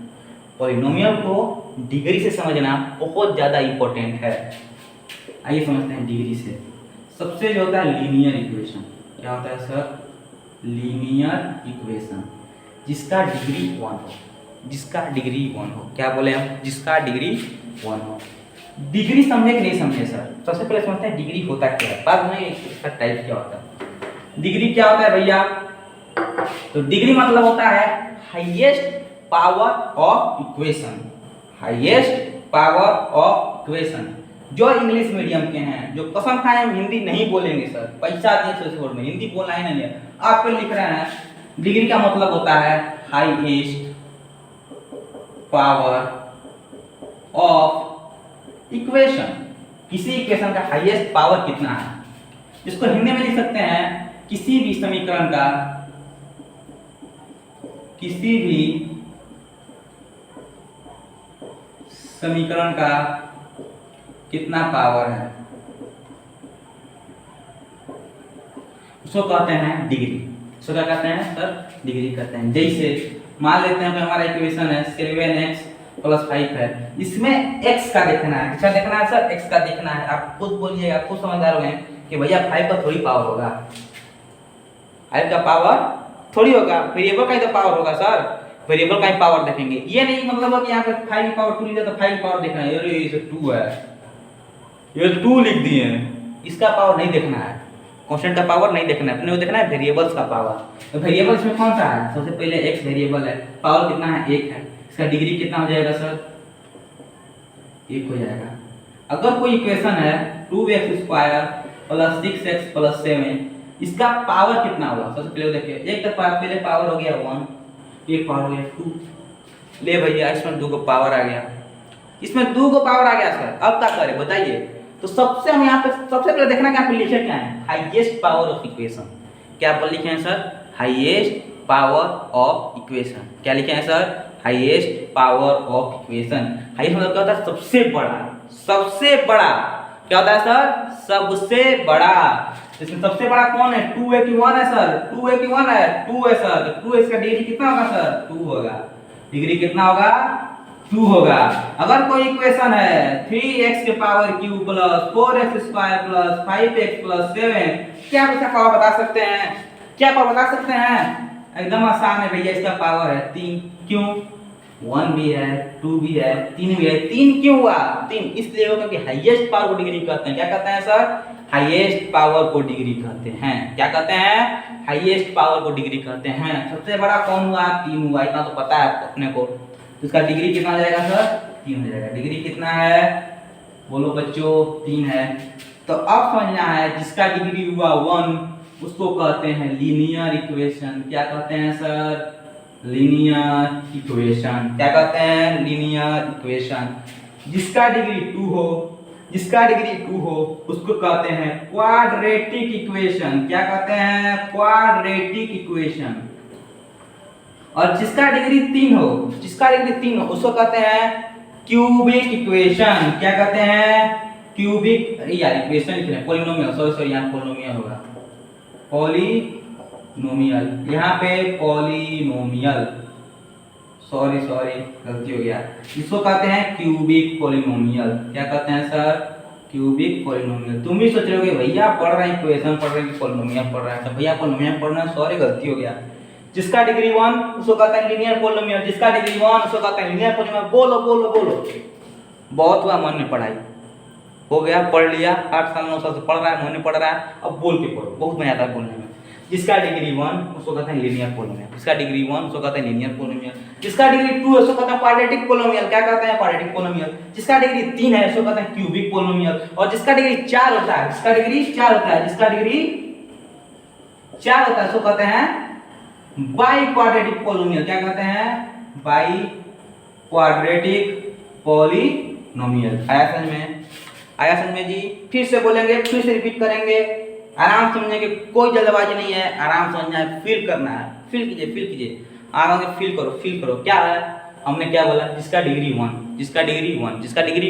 पॉलिनोमियल को डिग्री से समझना बहुत ज़्यादा इंपॉर्टेंट है। आइए समझते हैं डिग्री से। सबसे जो होता है लीनियर इक्वेशन, क्या होता है सर, लीनियर इक्वेशन जिसका डिग्री 1 हो, जिसका डिग्री 1 हो, क्या बोले हम, जिसका डिग्री 1 हो। डिग्री समझे कि नहीं समझे सर? सबसे पहले समझते हैं डिग्री होता क्या है, बाद में इसका टाइप क्या होता है। डिग्री क्या होता है भैया, तो डिग्री मतलब होता है highest power of equation, highest power of equation. जो इंग्लिश मीडियम के हैं, जो कसम खाए हम हिंदी नहीं बोलेंगे सर, पैसा दिए सोच बोर्ड में हिंदी बोलना ही नहीं है, आप पे लिख रहे हैं। डिग्री का मतलब होता है हाईएस्ट पावर ऑफ इक्वेशन, किसी इक्वेशन का हाईएस्ट पावर कितना है। इसको हिंदी में लिख सकते हैं किसी भी समीकरण का, किसी भी समीकरण का कितना पावर है, उसको कहते हैं डिग्री। उसको क्या कहते हैं सर, डिग्री कहते हैं। जैसे मान लेते हैं कि हमारा इक्वेशन है 7x + 5 है, इसमें x का देखना है। किसका देखना है सर, x का देखना है। आप खुद बोलिएगा, खुद समझदार हो कि भैया 5 का थोड़ी पावर होगा, 5 का पावर थोड़ी होगा, वेरिएबल का ही तो पावर होगा सर, वेरिएबल का ही पावर देखेंगे। ये नहीं मतलब कि यहाँ पे 5 की पावर 2 लिखा तो 5 की पावर देखना है, अरे ये 2 है, ये 2 लिख दिए हैं, इसका पावर नहीं देखना है, कांस्टेंट का पावर नहीं देखना है, अपने को देखना है वेरिएबल्स का पावर। तो वेरिएबल्स में कौन सा है, सबसे पहले x वेरिएबल है, पावर कितना है 1 है, इसका डिग्री कितना हो जाएगा सर, 1 हो जाएगा। अगर कोई इक्वेशन है 2x² + 6x + 7, इसका पावर कितना होगा, सबसे पहले देखिए, एक का पहले पावर हो गया 1, एक पावर हो गया 2, ले भैया इसमें 2 को पावर आ गया, इसमें 2 को पावर आ गया सर। अब क्या करें बताइए। तो सबसे हम यहाँ पे सबसे पहले देखना कि आप लिखे क्या है, हाईएस्ट पावर ऑफ इक्वेशन। क्या आप लिखे हैं sir, highest power of equation. क्या लिखे हैं sir, highest power of equation. Highest मतलब क्या होता है, सबसे बड़ा, सबसे बड़ा क्या होता है सर, सबसे बड़ा। इसमें सबसे बड़ा कौन है, 2 है कि 1 है सर, 2 है कि 1 है, 2 है सर। तो 2 इसका डिग्री कितना होगा सर, 2 होगा, डिग्री कितना होगा, 2 होगा। अगर कोई इक्वेशन है 3x³ + 4x² + 5x + 7, क्या आप इसका पावर बता सकते हैं, क्या पावर बता सकते हैं, एकदम आसान है भैया, इसका पावर है 3। क्यों, 1 भी है, 2 भी है, 3 भी है। 3 क्यों हुआ, 3 इसलिए होगा कि हाईएस्ट पावर को डिग्री कहते हैं। क्या कहते हैं सर, हाईएस्ट पावर को डिग्री कहते हैं। क्या कहते हैं, हाईएस्ट पावर को डिग्री कहते हैं। सबसे बड़ा कौन हुआ, 3 हुआ, इतना तो पता है अपने को। तो इसका डिग्री कितना हो जाएगा सर, 3 हो जाएगा। डिग्री कितना है, बोलो बच्चों, 3 है। तो अब समझना है जिसका डिग्री हुआ 1, उसको कहते हैं लीनियर इक्वेशन। क्या कहते हैं सर, लीनियर इक्वेशन। क्या कहते हैं, लीनियर इक्वेशन। जिसका डिग्री 2 हो, जिसका डिग्री 2 हो, उसको कहते हैं क्वाड्रेटिक इक्वेशन। क्या कहते हैं, क्वाड्रेटिक इक्वेशन। और जिसका डिग्री 3 हो, जिसका डिग्री 3 हो, उसको कहते हैं क्यूबिक इक्वेशन। क्या कहते हैं, क्यूबिक यार इक्वेशन लिख रहे हैं, पॉलिनोमियल, सॉरी यहाँ पॉलिनोमियल होगा, पॉलिनोमियल, यहाँ पे पॉलिनोमियल, सॉरी गलती हो गया। इसको कहते हैं क्यूबिक पॉलिनोमियल। क्या कहते हैं सर, क्यूबिक पॉलिनोमियल। तुम भी सोच रहे हो भैया पढ़ रहे हैं इक्वेशन पढ़ रहे हैं, पॉलिनोमियल पढ़ रहे हैं, तो भैया पॉलिनोमियल पढ़ना है, सॉरी गलती हो गया। जिसका डिग्री 1 उसको कहते हैं लीनियर पॉलिनोमियल, जिसका डिग्री 1 उसको कहते हैं लीनियर पॉलिनोमियल। बोलो बोलो बोलो, बहुत हुआ मन में पढ़ाई, हो गया, पढ़ लिया, 8 साल 9 साल से पढ़ रहा है, मन में पढ़ रहा है, अब बोल के पढ़ो, बहुत मजा आता है बोलने में। जिसका डिग्री 1 उसको कहते हैं लीनियर पॉलिनोमियल, जिसका डिग्री 1 उसको कहते हैं लीनियर पॉलिनोमियल, जिसका डिग्री 2 है उसको कहते हैं क्वाड्रेटिक पॉलिनोमियल। क्या कहते हैं, क्वाड्रेटिक पॉलिनोमियल। जिसका डिग्री 3 है उसको कहते हैं क्यूबिक पॉलिनोमियल। और जिसका डिग्री 4 होता है, जिसका डिग्री 4 होता है, जिसका डिग्री 4 होता है उसको कहते हैं बाई क्वाड्रेटिक पॉलिनोमियल। क्या कहते हैं, बाई क्वाड्रेटिक पॉलिनोमियल। आया समझ में, आया समझ में जी। फिर से बोलेंगे, फिर से रिपीट करेंगे, आराम समझने की कोई जल्दबाजी नहीं है, आराम समझना है, फील करना है, फील कीजिए आगे फील करो क्या है। हमने क्या बोला, जिसका डिग्री 1, जिसका डिग्री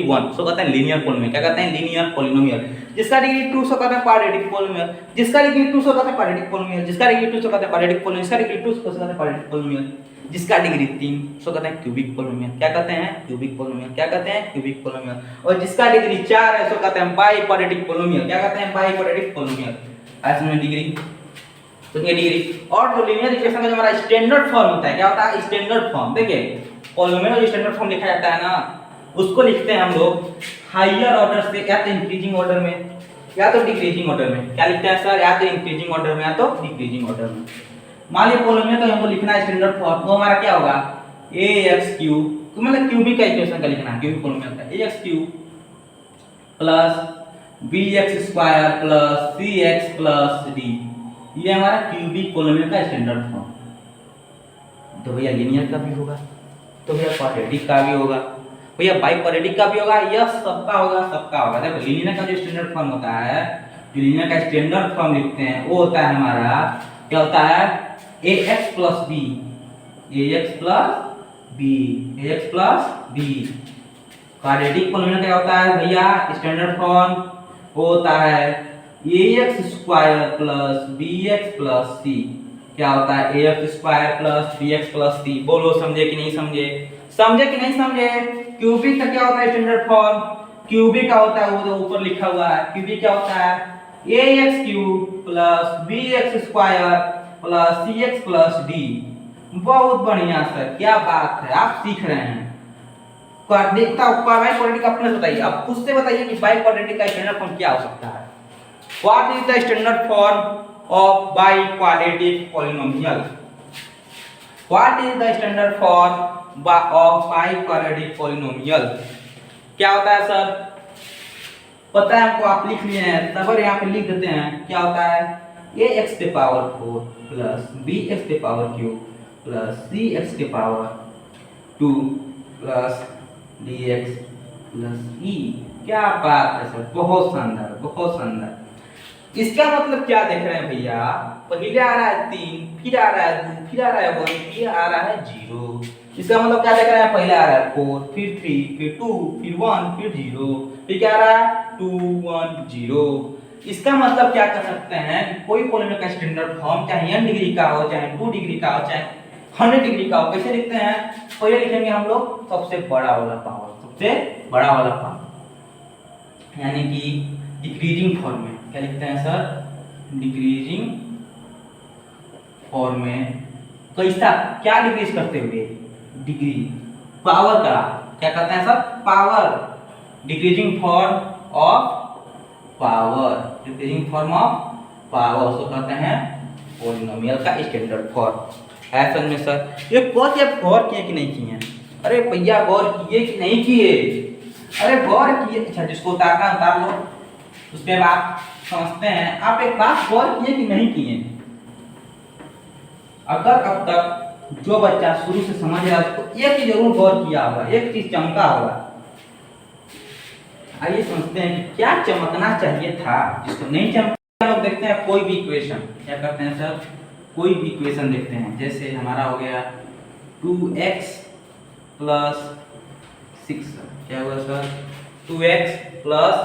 1 सो कहते हैं लीनियर पॉलिनोमियल। क्या कहते हैं, लीनियर पॉलिनोमियल। जिसका डिग्री 2 सो कहते हैं क्वाड्रेटिक पॉलिनोमियल। जिसका डिग्री 2 सो कहते हैं क्वाड्रेटिक पॉलिनोमियल। जिसका डिग्री 2 सो कहते हैं क्वाड्रेटिक पॉलिनोमियल। जिसका डिग्री 2 सो कहते हैं क्वाड्रेटिक पॉलिनोमियल। जिसका डिग्री 3 सो कहते हैं क्यूबिक पॉलिनोमियल। क्या कहते हैं, क्यूबिक पॉलिनोमियल। क्या कहते हैं, क्यूबिक पॉलिनोमियल। और जिसका डिग्री 4 है सो कहते हैं बाई क्वाड्रेटिक पॉलिनोमियल। क्या कहते हैं, बाई क्वाड्रेटिक पॉलिनोमियल। ऐसे में डिग्री तो ये डिग्री। और जो लीनियर इक्वेशन का जो हमारा स्टैंडर्ड फॉर्म होता है, क्या होता है, स्टैंडर्ड फॉर्म। देखिए पॉलिनोमियल का जो स्टैंडर्ड फॉर्म लिखा जाता है ना, उसको लिखते हैं हम लोग हायर ऑर्डर से, या तो इंक्रीजिंग ऑर्डर में या तो डिक्रीजिंग ऑर्डर में। क्या लिखते हैं सर, या तो इंक्रीजिंग ऑर्डर में या तो डिक्रीजिंग ऑर्डर में। मान लीजिए पॉलिनोमियल का हमको लिखना है स्टैंडर्ड फॉर्म, वो हमारा क्या होगा, ax³ मतलब क्यूबिक का इक्वेशन का लिखना है, क्यूबिक पॉलिनोमियल का ax³ plus bx² plus cx plus d, ये हमारा क्यूबिक पॉलिनोमियल का स्टैंडर्ड फॉर्म। तो भैया लीनियर का भी होगा, तो भैया क्वाड्रेटिक का भी होगा, भैया बाई क्वाड्रेटिक का भी होगा, यह सबका होगा। देखो लीनियर का जो स्टैंडर्ड फॉर्म होता है, जो लीनियर का स्टैंडर्ड फॉर्म लिखते हैं वो होता है हमारा, क्या होता है, ax plus b, ax plus b। Quadratic polynomial क्या होता है भैया, स्टैंडर्ड फॉर्म वो होता है ax² plus bx plus c। क्या होता है, ax² plus bx plus c। बोलो समझे कि नहीं समझे, समझे कि नहीं समझे। क्यूबिक का क्या होता है स्टैंडर्ड फॉर्म, क्यूबिक का होता है वो जो ऊपर लिखा हुआ है, क्यूबिक क्या होता है, ax³ plus bx² plus cx plus d। बहुत बढ़िया सर, क्या बात है, आप सीख रहे हैं। क्वाड्रेटिक अपने से बताइए, आप खुद से बताइए कि बाई क्वाड्रेटिक का स्टैंडर्ड फॉर्म क्या हो सकता है। What is the standard form of by quadratic polynomial, what is the standard form of by quadratic polynomial. क्या होता है सर, पता है हमको, आप लिख लिए हैं तब और यहाँ पे लिख देते हैं। क्या होता है, ax के पावर 4 प्लस bx के पावर 3 प्लस cx के power 2 plus dx plus e। क्या बात है सर, बहुत शानदार, बहुत शानदार। इसका मतलब क्या देख रहे हैं भैया, पहले आ रहा है 3, फिर आ रहा है 2, फिर आ रहा है 1, फिर आ रहा है 0। इसका मतलब क्या देख रहे हैं, पहले आ रहा है 4, फिर 3, फिर 2, फिर 1, फिर 0, फिर क्या आ रहा है 2 1 0। इसका मतलब क्या कर सकते हैं, कोई पॉलिनोमियल का स्टैंडर्ड फॉर्म चाहे n डिग्री का हो, चाहे 2 डिग्री का हो, चाहे 100 डिग्री का हो, कैसे लिखते हैं, पहले लिखेंगे हम लोग सबसे बड़ा वाला पावर, सबसे बड़ा वाला पावर, यानी कि डिक्रीजिंग फॉर्म में। क्या लिखते हैं सर, डिक्रीजिंग फॉर्म में। कैसा, क्या डिक्रीज करते हुए, डिग्री पावर का, क्या कहते हैं sir, power. Decreasing form of power, decreasing form of power उसको कहते हैं पॉलिनोमियल का स्टैंडर्ड फॉर्म। ऐसा में सर ये बहुत आप गौर किए कि नहीं किए, अरे भैया गौर किए कि नहीं किए, अरे गौर किए। अच्छा जिसको उतारना उतार लो, उसके बाद समझते हैं। आप एक बात गौर किए कि नहीं किए, अगर अब तक जो बच्चा शुरू से समझ रहा है उसको एक चीज जरूर गौर किया होगा, एक चीज चमका होगा। आइए समझते हैं कि क्या चमकना चाहिए था जिसको नहीं चमका। लोग देखते हैं कोई भी इक्वेशन, क्या करते हैं सर, कोई भी इक्वेशन देखते हैं। जैसे हमारा हो गया 2x प्लस 6, क्या हुआ सर, 2x प्लस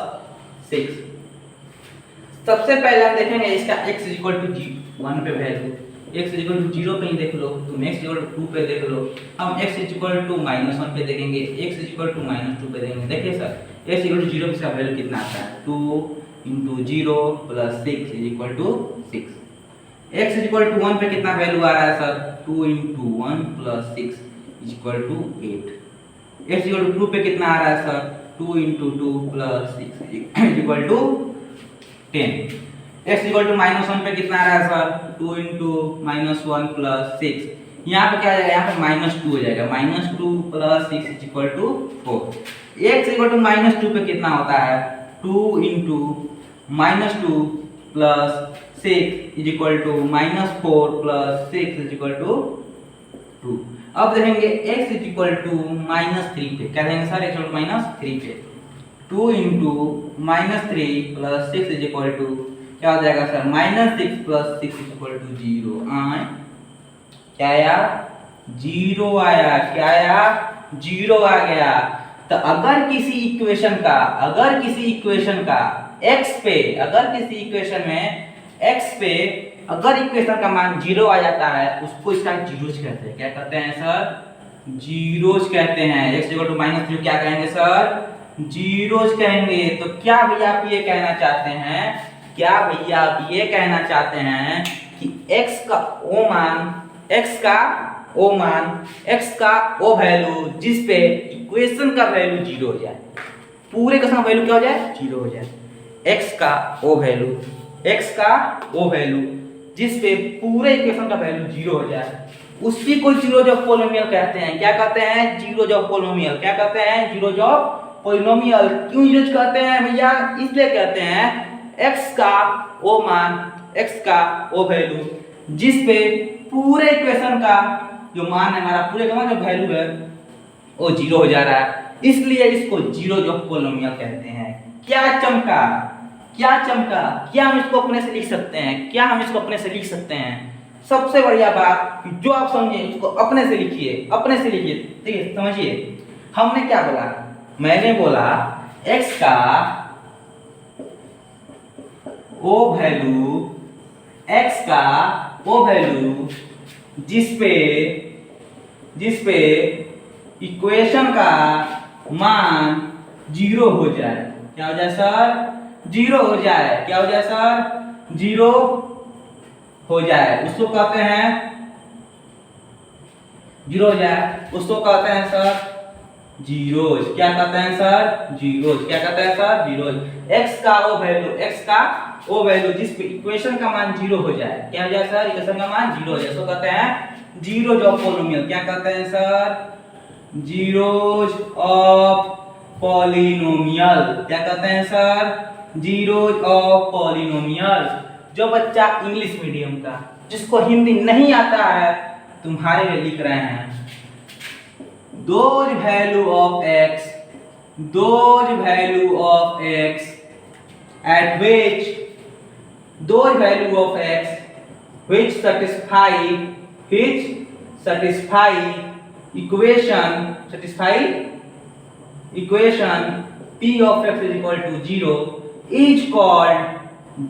6। सबसे पहले हम देखेंगे इसका x इक्वल टू 1 पे वैल्यू, x इक्वल टू 0 पे ही देख लो, तुम x इक्वल टू 2 पे देख लो, हम x इक्वल टू -1 पे देखेंगे, x इक्वल टू -2 पे देखेंगे। देखिए सर x इक्वल टू 0 पे इसका वैल्यू कितना आता है, 2 × 0 plus 6 equal to 6। x equal to 1 पे कितना वैल्यू आ रहा है sir, 2 × 1 plus 6 equal to 8। x equal to 2 पे कितना आ रहा है sir, 2 × 2 plus 6 equal to 10। x equal to -1 पे कितना आ रहा है सर, 2 × -1 प्लस 6। यहाँ पे क्या आ जाएगा, यहाँ पे -2 हो जाएगा, -2 plus 6 equal to 4। x equal to -2 पे कितना होता है, 2 × -2 plus 6 equal to -4 plus 6 equal to 2। अब देखेंगे x इक्वल टू -3 पे, क्या देंगे सर, x इक्वल टू -3 पे 2 × -3 प्लस 6 इक्वल टू क्या हो जाएगा सर, -6 + 6 = 0। क्या आया, 0 आया। क्या आया, 0 आ गया। तो अगर किसी इक्वेशन का x पे, अगर किसी इक्वेशन में x पे अगर इक्वेशन का मान 0 आ जाता है, उसको इसका जीरोज कहते हैं। क्या कहते हैं सर, जीरोज कहते हैं। x = -0 क्या कहेंगे सर, जीरोज कहेंगे। तो क्या भैया आप ये कहना चाहते हैं, कि x का ओ वैल्यू जिस पे इक्वेशन का वैल्यू 0 हो जाए, पूरे इक्वेशन का वैल्यू क्या हो जाए, 0 हो जाए। x का ओ वैल्यू जिस पे पूरे इक्वेशन का वैल्यू 0 हो जाए, उसी को जीरोज ऑफ पॉलिनोमियल कहते हैं। क्या कहते हैं, जीरोज ऑफ पॉलिनोमियल। क्या कहते हैं, जीरोज ऑफ पॉलिनोमियल। क्यों यूज करते हैं भैया, इसलिए कहते हैं x का ओ वैल्यू जिस पे पूरे इक्वेशन का जो मान है, हमारा पूरे का जो वैल्यू है वो 0 हो जा रहा है, इसलिए इसको जीरोज ऑफ पॉलिनोमियल कहते हैं। क्या चमका, क्या हम इसको अपने से लिख सकते हैं, सबसे बढ़िया बात कि जो आप समझे उसको अपने से लिखिए। ठीक है, समझिए। हमने क्या बोला, मैंने बोला x का ओ वैल्यू जिस पे इक्वेशन का मान 0 हो जाए। क्या हो जाए सर, 0 हो जाए। क्या हो जाए सर, 0 हो जाए, उसको कहते हैं 0 हो जाए, उसको कहते हैं सर जीरोज। क्या कहते हैं सर, जीरोज। क्या कहते हैं सर, जीरोज। x का ओ वैल्यू जिस पे इक्वेशन का मान 0 हो जाए। क्या हो जाए सर, इक्वेशन का मान 0 हो जाए, इसको कहते हैं जीरोज ऑफ पॉलिनोमियल। क्या कहते हैं सर, जीरोज ऑफ पॉलिनोमियल। क्या कहते हैं सर, जीरोज ऑफ पॉलिनोमियल। जो बच्चा इंग्लिश मीडियम का, जिसको हिंदी नहीं आता है, तुम्हारे लिए लिख रहे हैं, those value of x at which satisfy equation p of x is equal to 0 is called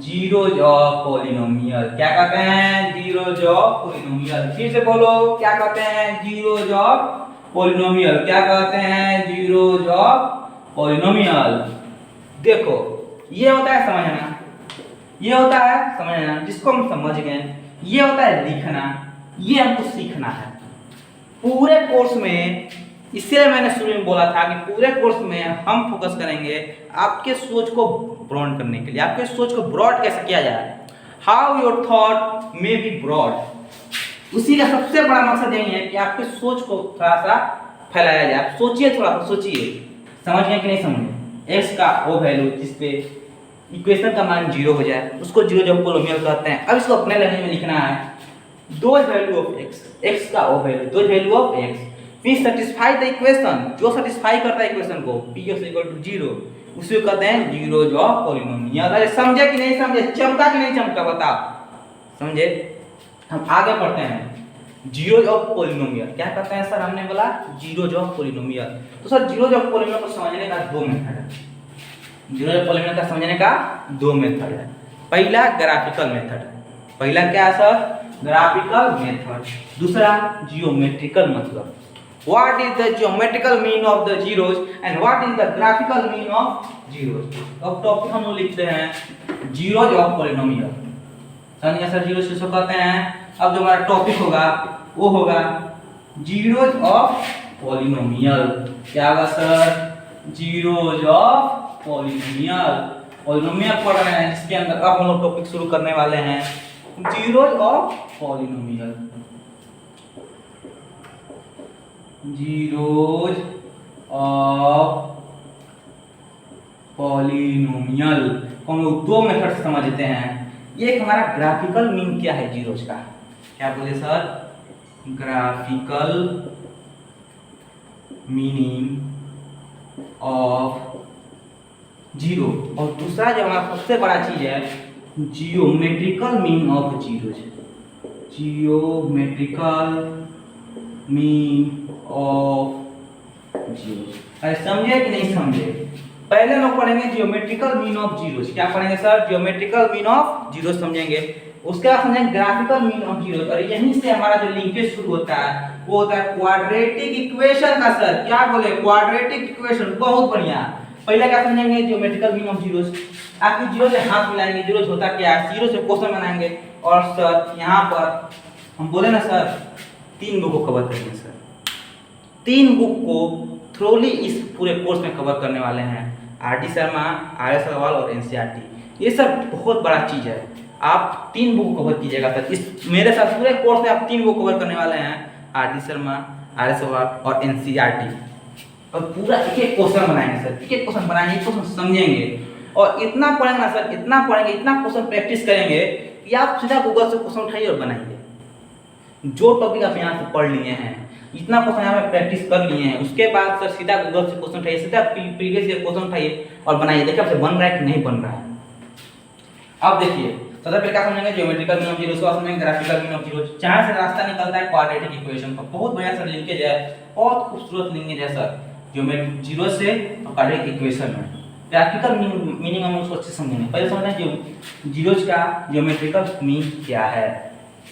zeros of polynomial. क्या कहते हैं, जीरोज ऑफ पॉलिनोमियल। फिर से बोलो, क्या कहते हैं, जीरोज ऑफ पॉलिनोमियल। क्या कहते हैं, जीरोज ऑफ पॉलिनोमियल। देखो, ये होता है समझना, जिसको हम समझ गए। ये होता है लिखना, ये हमको सीखना है। पूरे कोर्स में, इसलिए मैंने शुरू में बोला था कि पूरे कोर्स में हम फोकस करेंगे आपके सोच को ब्रॉड करने के लिए। आपके सोच को ब्रॉड कैसे किया जाए, how your thought may be broad. उसी का सबसे बड़ा मकसद यही है कि आपके सोच को थोड़ा सा फैलाया जाए। आप सोचिए, थोड़ा सा सोचिए, समझ गए कि नहीं समझे। x का ओ वैल्यू जिस पे इक्वेशन का मान 0 हो जाए, उसको जीरोज ऑफ पॉलिनोमियल कहते हैं। अब इसको अपने लैंग्वेज में लिखना है, दोज वैल्यू ऑफ x का ओ value, those value of x which satisfy the equation, जो सेटिस्फाई करता है इक्वेशन को, p = 0, उसे कहते हैं जीरोज ऑफ पॉलिनोमियल। अरे समझे कि नहीं समझे, चमका कि नहीं चमका, बताओ। समझे। हम आगे पढ़ते हैं, जीरोज ऑफ पॉलिनोमियल क्या कहते हैं सर, हमने बोला जीरोज ऑफ पॉलिनोमियल। तो सर जीरोज ऑफ पॉलिनोमियल को समझने का 2 मेथड है। जीरोज ऑफ पॉलिनोमियल का समझने का 2 मेथड है। पहला ग्राफिकल मेथड, पहला क्या है सर, ग्राफिकल मेथड। दूसरा geometrical method. What is the geometrical mean of the zeros and what is the graphical mean of zeros? अब टॉपिक हम लोग लिखते हैं जीरोज ऑफ पॉलिनोमियल। समझिए सर, जीरोज किसको कहते हैं। अब जो हमारा टॉपिक होगा वो होगा जीरोज ऑफ पॉलिनोमियल। क्या होगा sir, zeros of polynomial. Polynomial पढ़ रहे हैं, जिसके अंदर अब हम लोग टॉपिक शुरू करने वाले हैं zeros of polynomial. Zeros of polynomial को हम लोग 2 मेथड से समझते हैं। ये एक हमारा ग्राफिकल मीन क्या है जीरोज का, क्या बोले sir, graphical meaning of zero. और दूसरा जो हमारा सबसे बड़ा चीज है geometrical mean of zeros, geometrical mean of zeros. अरे समझे कि नहीं समझे? पहले लोग पढ़ेंगे जियोमेट्रिकल मीन ऑफ जीरोज। क्या पढ़ेंगे sir? Geometrical mean of zeros समझेंगे। उसके बाद समझेंगे ग्राफिकल मीन ऑफ जीरोज, और यहीं से हमारा जो लिंकेज शुरू होता है वो होता है क्वाड्रेटिक इक्वेशन का। सर क्या बोले? Quadratic equation. बहुत बढ़िया। पहले क्या समझेंगे? Geometrical mean of zeros. आपकी जीरो से हाथ मिलाएंगे, जीरोज होता क्या है, जीरो से क्वेश्चन बनाएंगे। और सर यहाँ पर हम बोले ना सर 3 बुक को कवर करेंगे सर। 3 बुक को थ्रोली इस पूरे कोर्स में कवर करने वाले हैं। R D Sharma, R S Agarwal और एनसीईआरटी। ये सब बहुत बड़ा चीज है। आप 3 बुक कवर कीजिएगा सर। इस मेरे साथ पूरे कोर्स में आप 3 बुक कवर करने वाले हैं, R D Sharma, R S Agarwal और एनसीईआरटी। और पूरा एक एक क्वेश्चन बनाएंगे सर, एक एक क्वेश्चन बनाएंगे, एक क्वेश्चन समझेंगे। और इतना पढ़ेंगे ना सर, इतना पढ़ेंगे, इतना क्वेश्चन प्रैक्टिस करेंगे कि आप सीधा गूगल से क्वेश्चन उठाइए और बनाइए। जो टॉपिक आप यहाँ से पढ़ लिए हैं, इतना क्वेश्चन यहाँ पे प्रैक्टिस कर लिए हैं, उसके बाद सर सीधा गूगल से क्वेश्चन उठाइए, सीधा प्रीवियस ईयर क्वेश्चन उठाइए और बनाइए। देखिए आपसे बन रहा है कि नहीं बन रहा है। अब देखिए सबसे पहले क्या समझेंगे? Geometrical mean of zeros. उसके बाद समझेंगे ग्राफिकल मीन ऑफ जीरोज। जहाँ से रास्ता निकलता है क्वाड्रेटिक इक्वेशन का। बहुत बढ़िया सर लिंकेज है, बहुत खूबसूरत लिंकेज है सर, ज्योमेट्रिक जीरोज से और क्वाड्रेटिक इक्वेशन में। ग्राफिकल मीनिंग हम उसको अच्छे समझेंगे। पहले समझें जीरोज का ज्योमेट्रिकल मीन क्या है।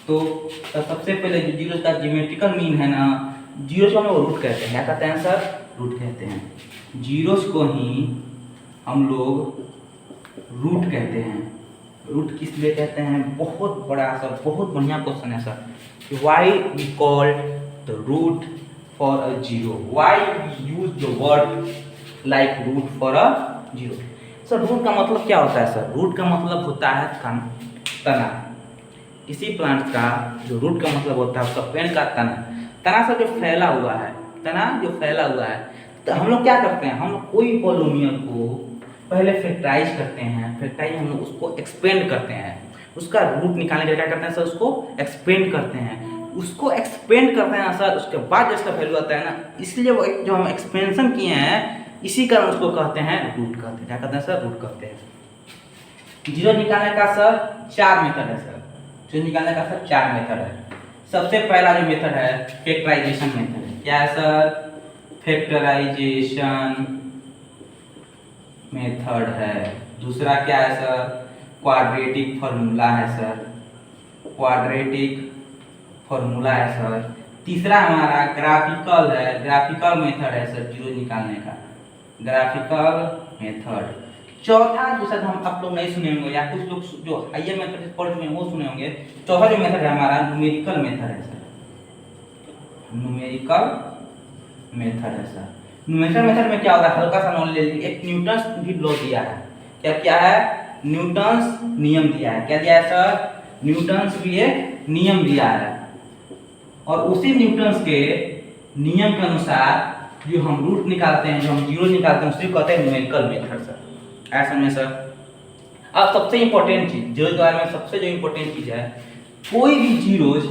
तो सबसे पहले जो जीरोज का ज्योमेट्रिकल मीन है ना, जीरोज को हम लोग रूट कहते हैं। क्या कहते हैं सर? रूट कहते हैं। जीरोज को ही हम लोग रूट कहते हैं। रूट किस लिए कहते हैं? बहुत बड़ा सर, बहुत बढ़िया क्वेश्चन है sir. Why we call the root for a zero? Why we use the word like root for a zero? Sir root का मतलब क्या होता है सर? रूट का मतलब होता है तना। किसी प्लांट का जो रूट का मतलब होता है उसका पेड़ का तना। तना सर जो फैला हुआ है, तना जो फैला हुआ है, तो हम लोग क्या करते हैं? हम लोग कोई पॉलिनोमियल को पहले फैक्टराइज करते हैं। फैक्टराइज हम लोग उसको एक्सपेंड करते हैं। उसका रूट निकालने के लिए क्या करते हैं सर? उसको एक्सपेंड करते हैं। उसको एक्सपेंड करते हैं सर, उसके बाद जिसका वैल्यू आता है ना, इसलिए वो जो हम एक्सपेंशन किए हैं इसी कारण उसको कहते हैं रूट कहते हैं। क्या कहते हैं सर? रूट कहते हैं। जीरो निकालने का सर 4 मेथड है सर। जीरो निकालने का सर 4 मेथड है। सबसे पहला जो मेथड है फैक्टराइजेशन मेथड है। क्या है सर? फैक्टराइजेशन मेथड है। दूसरा क्या है सर? क्वाड्रेटिक फॉर्मूला है सर। क्वाड्रेटिक फॉर्मूला है सर। तीसरा हमारा ग्राफिकल है, ग्राफिकल मेथड है सर जीरो निकालने का, ग्राफिकल मेथड। चौथा जो सर हम आप लोग नहीं सुने होंगे या कुछ लोग जो हायर मेथड पढ़ चुके हैं वो सुने होंगे, चौथा जो मेथड है हमारा न्यूमेरिकल मेथड है सर। न्यूमेरिकल मेथड है सर। न्यूमेरिकल मेथड में क्या होता है? हल्का सा नॉलेज ले लीजिए। एक न्यूटन्स भी लॉ दिया है। क्या क्या है? न्यूटन्स नियम दिया है। क्या दिया है सर? न्यूटन्स भी एक नियम दिया है। और उसी न्यूटन्स के नियम के अनुसार जो हम रूट निकालते हैं, जो हम जीरो निकालते हैं, उसे कहते हैं न्यूमेरिकल मेथड सर। ऐसा समझे सर? अब सबसे इंपॉर्टेंट चीज जीरो के बारे में, सबसे जो इंपॉर्टेंट चीज है, कोई भी जीरोज,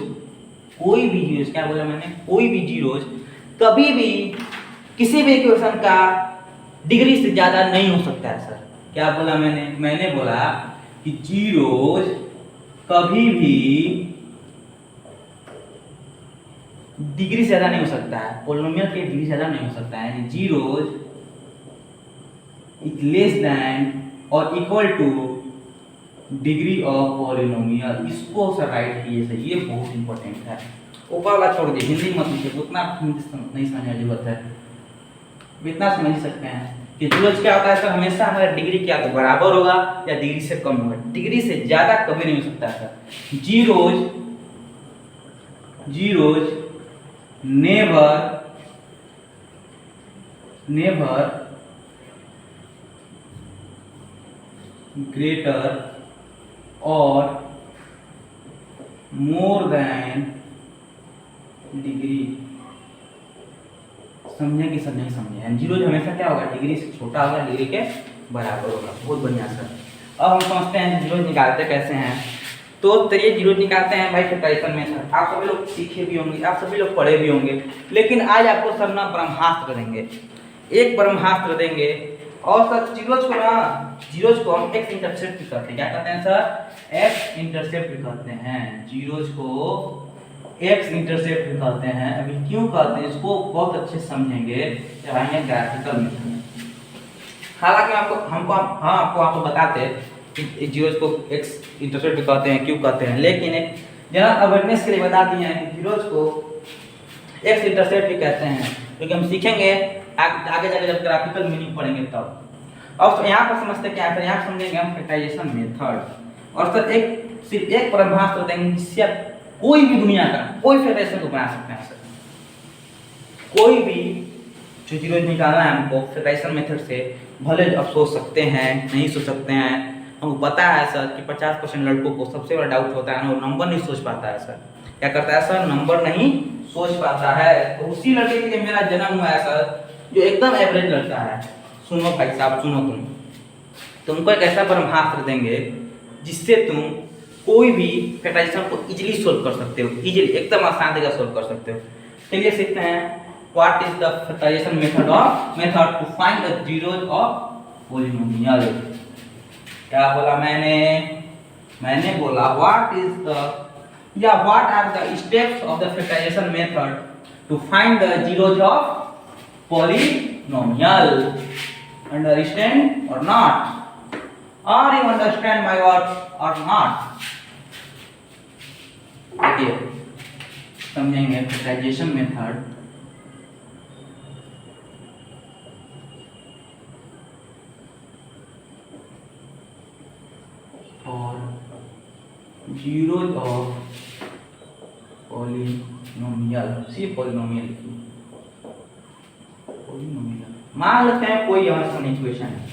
क्या बोला मैंने? कोई भी जीरोज कभी भी किसी भी इक्वेशन का डिग्री से ज्यादा नहीं हो सकता है सर। क्या बोला मैंने? मैंने बोला कि जीरोज कभी भी डिग्री से ज्यादा नहीं हो सकता है, पॉलिनोमियल के डिग्री से ज्यादा नहीं हो सकता है। यानी जीरोज इज लेस देन और equal two degree of polynomial. इसको सर राइट कीजिए सर, ये बहुत इंपॉर्टेंट है। ऊपर वाला छोड़ दीजिए, हिंदी मत लिखिए, उतना हिंदी नहीं समझने की जरूरत है। इतना समझ सकते हैं कि जीरोज क्या होता है सर? हमेशा हमारा डिग्री क्या तो बराबर होगा या डिग्री से कम होगा, डिग्री से ज्यादा कभी नहीं हो सकता सर। जीरोज नेवर ग्रेटर और मोर देन डिग्री। समझे कि सर नहीं समझे? जीरो हमेशा क्या होगा? डिग्री से छोटा होगा, डिग्री के बराबर होगा। बहुत बढ़िया सर। अब हम समझते हैं जीरो निकालते कैसे हैं। तो चलिए जीरो निकालते हैं भाई फैक्टराइजेशन मेथड। आप सभी लोग सीखे भी होंगे, आप सभी लोग पढ़े भी होंगे, लेकिन आज आपको सर ना ब्रह्मास्त्र देंगे। एक ब्रह्मास्त्र देंगे और सर जीरोज को ना, जीरोज को हम एक्स इंटरसेप्ट भी करते हैं। क्या कहते हैं सर? एक्स इंटरसेप्ट भी कहते हैं। जीरोज को एक्स इंटरसेप्ट भी कहते हैं। अभी क्यों कहते हैं इसको बहुत अच्छे समझेंगे जब आएंगे ग्राफिकल मेथड। हालांकि आपको बताते कि जीरोज को एक्स इंटरसेप्ट भी कहते हैं, क्यों कहते हैं, लेकिन एक जरा अवेयरनेस के लिए बता दिए हैं कि जीरोज को एक्स इंटरसेप्ट भी कहते हैं, क्योंकि हम सीखेंगे आगे जाके जब ग्राफिकल मीनिंग पढ़ेंगे तब। अब तो यहाँ पर समझते क्या है, यहाँ समझेंगे हम फैक्टराइजेशन मेथड। और सर सिर्फ एक परिभाषा देंगे जिससे आप कोई भी दुनिया का कोई फैक्टराइजेशन को बना सकते हैं। सर कोई भी जो जीरोज निकालना है हमको फैक्टराइजेशन मेथड से, भले आप सोच सकते हैं नहीं सोच सकते हैं, हमको पता है सर कि 50% लड़कों को सबसे बड़ा डाउट होता है ना, वो नंबर नहीं सोच पाता है। सर क्या करता है सर? नंबर नहीं सोच पाता है। तो उसी लड़के के लिए मेरा जन्म हुआ है सर, जो एकदम एवरेज लड़का है। सुनो भाई साहब, सुनो, तुमको एक ऐसा ब्रह्मास्त्र देंगे जिससे तुम कोई भी फैक्टराइजेशन को इजीली सोल्व कर सकते हो, इजीली एकदम आसान तरीके से सोल्व कर सकते हो। चलिए सीखते हैं what is the factorization method to find the zeros of polynomial. क्या बोला मैंने बोला what are the steps of the factorization method to find the zeros of polynomial? Understand or not? Or you understand my words or not? देखिए समझेंगे factorisation method. और zeros of polynomial, सिर्फ polynomial. मान लेते हैं कोई हमारे इक्वेशन है,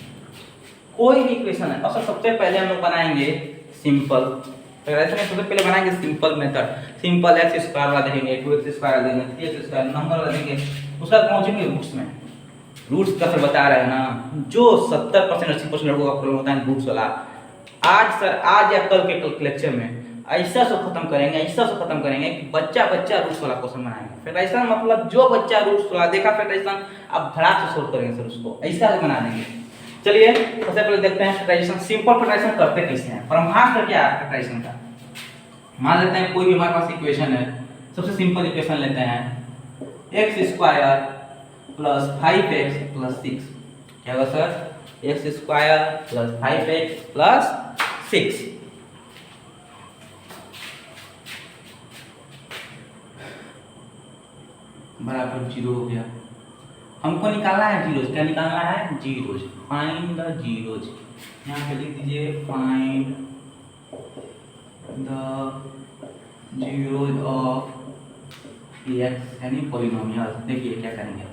कोई भी इक्वेशन है। और सबसे पहले हम लोग बनाएंगे सिंपल फैक्टराइजेशन में, सबसे पहले बनाएंगे simple method. Simple x square वाला देखेंगे, 2x स्क्वायर देंगे, 3x स्क्वायर नंबर वाला देंगे, उसके बाद पहुंचेंगे रूट्स में। रूट्स का सर बता रहे हैं ना, जो 70% 80% लोगों का प्रॉब्लम होता है रूट्स वाला। आज या कल के लेक्चर में ऐसा सब खत्म करेंगे कि बच्चा रूट्स वाला क्वेश्चन बनाएंगे। फैक्टराइजेशन मतलब जो बच्चा रूट्स वाला देखा फैक्टराइजेशन, अब धड़ाक से सोल्व करेंगे सर उसको, ऐसा बना देंगे। चलिए सबसे पहले देखते हैं फैक्टराइजेशन। सिंपल फैक्टराइजेशन करते कैसे हैं, ब्रह्मास्त्र क्या है फैक्टराइजेशन का। मान लेते हैं कोई भी हमारे पास इक्वेशन है, सबसे सिंपल इक्वेशन लेते हैं x square plus 5x plus 6। क्या होगा sir? x square plus 5x plus 6 बराबर 0 हो गया। हमको निकालना है जीरोज। क्या निकालना है? जीरोज। Find the zeros. यहाँ पे लिख दीजिए find the zeros of x यानी पॉलिनोमियल। देखिए क्या करेंगे,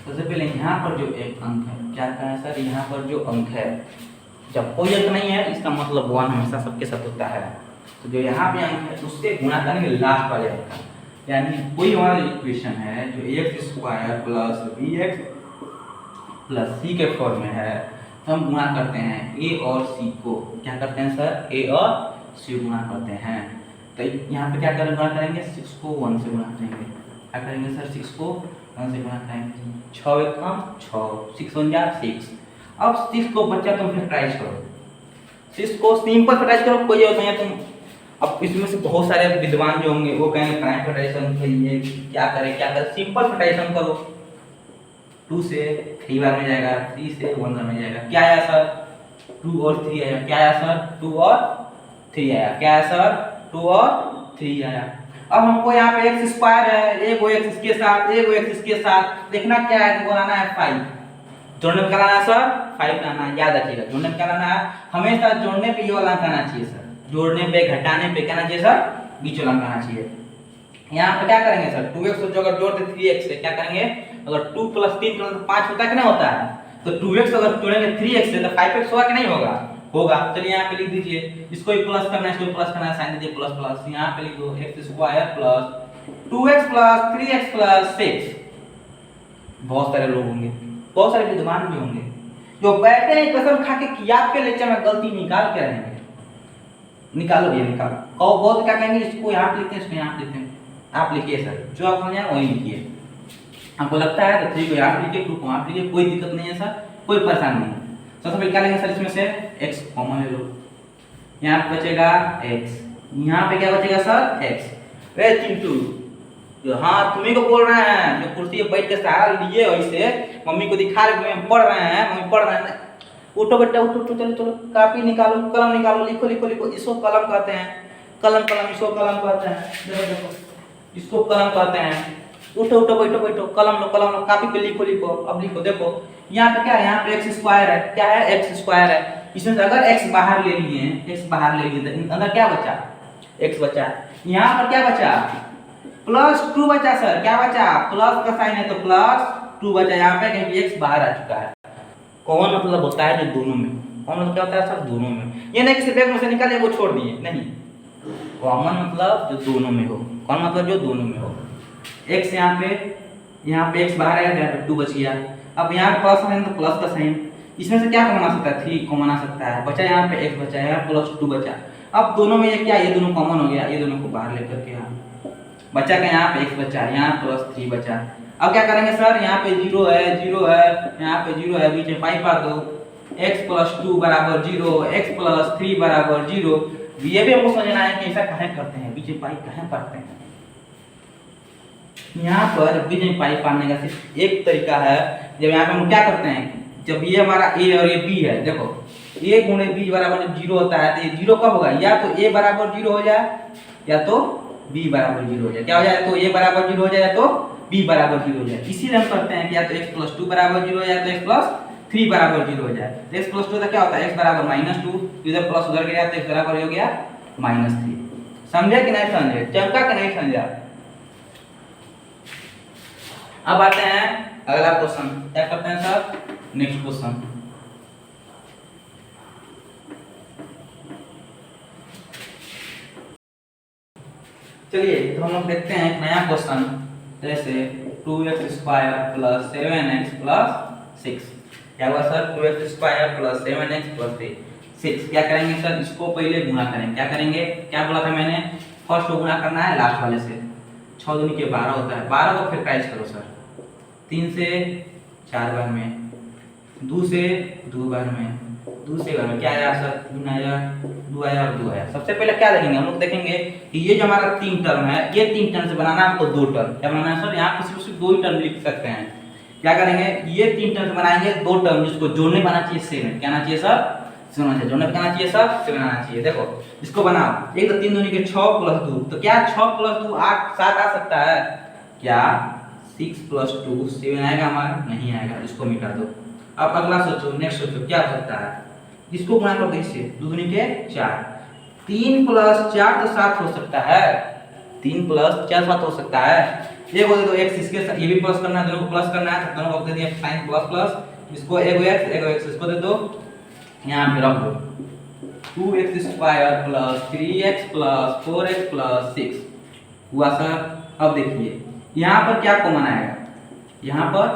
सबसे पहले यहाँ पर जो एक अंक है, क्या कहें सर, यहाँ पर जो अंक है, जब कोई अंक नहीं है इसका मतलब 1 हमेशा सबके साथ होता है। तो जो यहाँ पे अंक है उससे गुणा करेंगे लास्ट वाले अंक का। यानी कोई हमारा इक्वेशन है जो x square plus b x plus c के फॉर्म में है, तो हम गुणा करते हैं ए और सी को। क्या करते हैं सर? ए और सी गुणा करते हैं। तो यहाँ पे क्या करेंगे? गुणा करेंगे 6 को 1 से गुणा करेंगे। क्या करेंगे सर? 6 को 1 से गुणा करेंगे, 6 एक कम 6, 6 1 जा 6। अब 6 को बच्चा तुम फैक्टराइज करो, 6 को सिंपल फैक्टराइज करो, कोई जरूरत नहीं है तुम। अब इसमें से बहुत सारे विद्वान जो होंगे वो कहेंगे प्राइम फैक्टराइजेशन के लिए क्या करें, सिंपल फैक्टराइजेशन करो। 2 से 3 बार में जाएगा, 3 से 1 बार में जाएगा। क्या आया सर? 2 और 3 आया। क्या आया सर? 2 और 3 आया। क्या आया सर? 2 और 3 आया। अब हमको यहाँ पे एक्स स्क्वायर है, एक एक्स इसके साथ, एक एक्स इसके साथ, देखना क्या है, तो लाना है 5। जोड़ने में क्या लाना है सर? 5 लाना है। याद रखिएगा जोड़ने में क्या लाना है, हमेशा जोड़ने पे ये वाला अंक आना चाहिए सर, जोड़ने पे घटाने पे क्या आना चाहिए सर? बीच वाला अंक आना चाहिए। यहाँ पे क्या करेंगे सर? 2x को जो अगर जोड़ दे 3x से, क्या करेंगे, अगर 2 + 3 = 5 होता है कि नहीं होता है, तो 2x अगर जोड़ेंगे 3x से तो 5x होगा कि नहीं होगा? होगा। चलिए यहाँ पे लिख दीजिए, इसको भी प्लस करना है, इसको भी प्लस करना है, साइन दीजिए प्लस प्लस। यहाँ पे लिख दो x² + 2x + 3x + 6। बहुत सारे लोग होंगे, बहुत सारे विद्वान भी होंगे जो बैठे हैं कसम खा के कि आपके लेक्चर में गलती निकाल के रहेंगे। निकालो ये निकालो। कहो बहुत क्या कहेंगे, इसको यहाँ पे लिखते हैं, इसको यहाँ पे लिखते हैं। आप लिखिए सर, जो आप समझे वही लिखिए। आपको लगता है तो 3 को यहाँ पे लिखिए, 2 को यहाँ पे लिखिए, कोई दिक्कत नहीं है सर, कोई परेशानी नहीं। सबसे पहले क्या लेंगे सर इसमें से x कॉमन ले लो, यहाँ पे बचेगा x, यहाँ पे क्या बचेगा सर x। रे चिंटू हाँ तुम्ही को बोल रहे हैं, जो कुर्सी पे बैठ के सहारा लिए वैसे मम्मी को दिखा रहे हैं पढ़ रहे हैं, मम्मी पढ़ रहे हैं। उठो बेटा उठो उठो, चलो चलो कापी निकालो कलम निकालो, लिखो लिखो लिखो, इसको कलम कहते हैं, कलम कलम इसको कलम कहते हैं, देखो देखो इसको कलम कहते हैं। उठो उठो बैठो बैठो, कलम लो कापी पे लिखो लिखो। अब लिखो देखो यहाँ पे क्या है, यहाँ पे x स्क्वायर है, क्या है x स्क्वायर है। इसमें से अगर x बाहर ले लिए, x बाहर ले लिए तो अंदर क्या बचा x बचा, यहाँ पर क्या बचा +2 बचा सर, क्या बचा प्लस का साइन है तो +2 बचा यहाँ पे, क्योंकि x बाहर आ चुका है। कौन मतलब होता है जो दोनों में, कौन मतलब क्या होता है सर दोनों में, ये नहीं कि सिर्फ एक में से निकाले वो छोड़ दिए, नहीं कॉमन मतलब जो दोनों में हो, कौन मतलब जो दोनों में हो। x यहाँ पे x बाहर आया तो यहाँ पे 2 बच गया। अब यहाँ पे प्लस साइन तो प्लस का साइन, इसमें से क्या कॉमन आ सकता है 3 कॉमन आ सकता है, बचा यहाँ पे x बचा, यहाँ +2 बचा। अब दोनों में ये क्या, ये दोनों कॉमन हो गया, ये दोनों को बाहर लेकर के यहाँ बचा के यहाँ पे x बचा, यहाँ +3 बचा। अब क्या करेंगे सर, यहाँ पे 0 है, यहाँ पे 0 है, बीच में पाई पार दो, x +2 बराबर 0, x +3 बराबर 0। ये भी हमको समझना है कि ऐसा कहाँ करते हैं, बीच में पाई कहाँ पारते हैं। यहाँ पर बीच में पाई पारने का सिर्फ एक तरीका है, जब यहाँ पे हम क्या करते हैं, जब ये हमारा a और ये b है, देखो a गुणे b बराबर जब 0 होता है तो ये 0 कब होगा, या तो a बराबर 0 हो जाए या तो b बराबर 0 हो जाए। क्या हो जाए, तो a बराबर 0 हो जाए या तो b बराबर 0 हो जाए। इसीलिए हम करते हैं कि या तो x +2 बराबर 0 हो जाए तो x +3 बराबर 0 हो जाए। तो x +2 का क्या होता है, x बराबर -2, इधर प्लस उधर गया तो x बराबर हो गया -3। समझे कि नहीं समझे, चमका कि नहीं समझा। अब आते हैं अगला क्वेश्चन, क्या करते हैं सर नेक्स्ट क्वेश्चन। चलिए तो हम लोग देखते हैं एक नया क्वेश्चन, जैसे 2x² + 7x + 6। क्या हुआ सर, 2x² + 7x + 6। क्या करेंगे सर, इसको पहले गुणा करेंगे। क्या करेंगे, क्या बोला था मैंने, फर्स्ट को गुणा करना है लास्ट वाले से। 6 दूनी के 12 होता है, 12 को फैक्टराइज करो सर, 3 से 4 बार में, 2 से 2 बार में, 2 से बार में क्या आया सर 3 आया, 2 आया और 2 आया। सबसे पहले क्या देखेंगे हम लोग, देखेंगे कि ये जो हमारा 3 टर्म है, ये 3 टर्म से बनाना है हमको 2 टर्म। क्या बनाना है सर, यहाँ पे सिर्फ 2 ही टर्म लिख सकते हैं। क्या करेंगे, ये 3 टर्म से बनाएंगे 2 टर्म, जिसको जोड़ने में आना चाहिए 7। क्या आना चाहिए सर, 7 आना चाहिए, जोड़ने में आना चाहिए सर 7 आना चाहिए। देखो इसको बनाओ, एक तो 3 दूनी के 6 + 2, तो क्या 6 + 2 8 7 आ सकता है, क्या 6 + 2 7 आएगा हमारा, नहीं आएगा, इसको मिटा दो। अब अगला सोचो, नेक्स्ट सोचो क्या हो सकता है, इसको गुणा करो इससे, 2 दूनी के 4, 3 + 4 तो 7 हो सकता है, 3 + 4 7 हो सकता है। ये बोल दो x, इसके साथ ये भी प्लस करना है, दोनों को प्लस करना है, तो दोनों को दे दिया साइन प्लस प्लस, इसको एक x इसको दे दो, यहाँ पे रख दो 2x² + 3x + 4x + 6 हुआ सर। अब देखिए यहाँ पर क्या कॉमन आएगा, यहाँ पर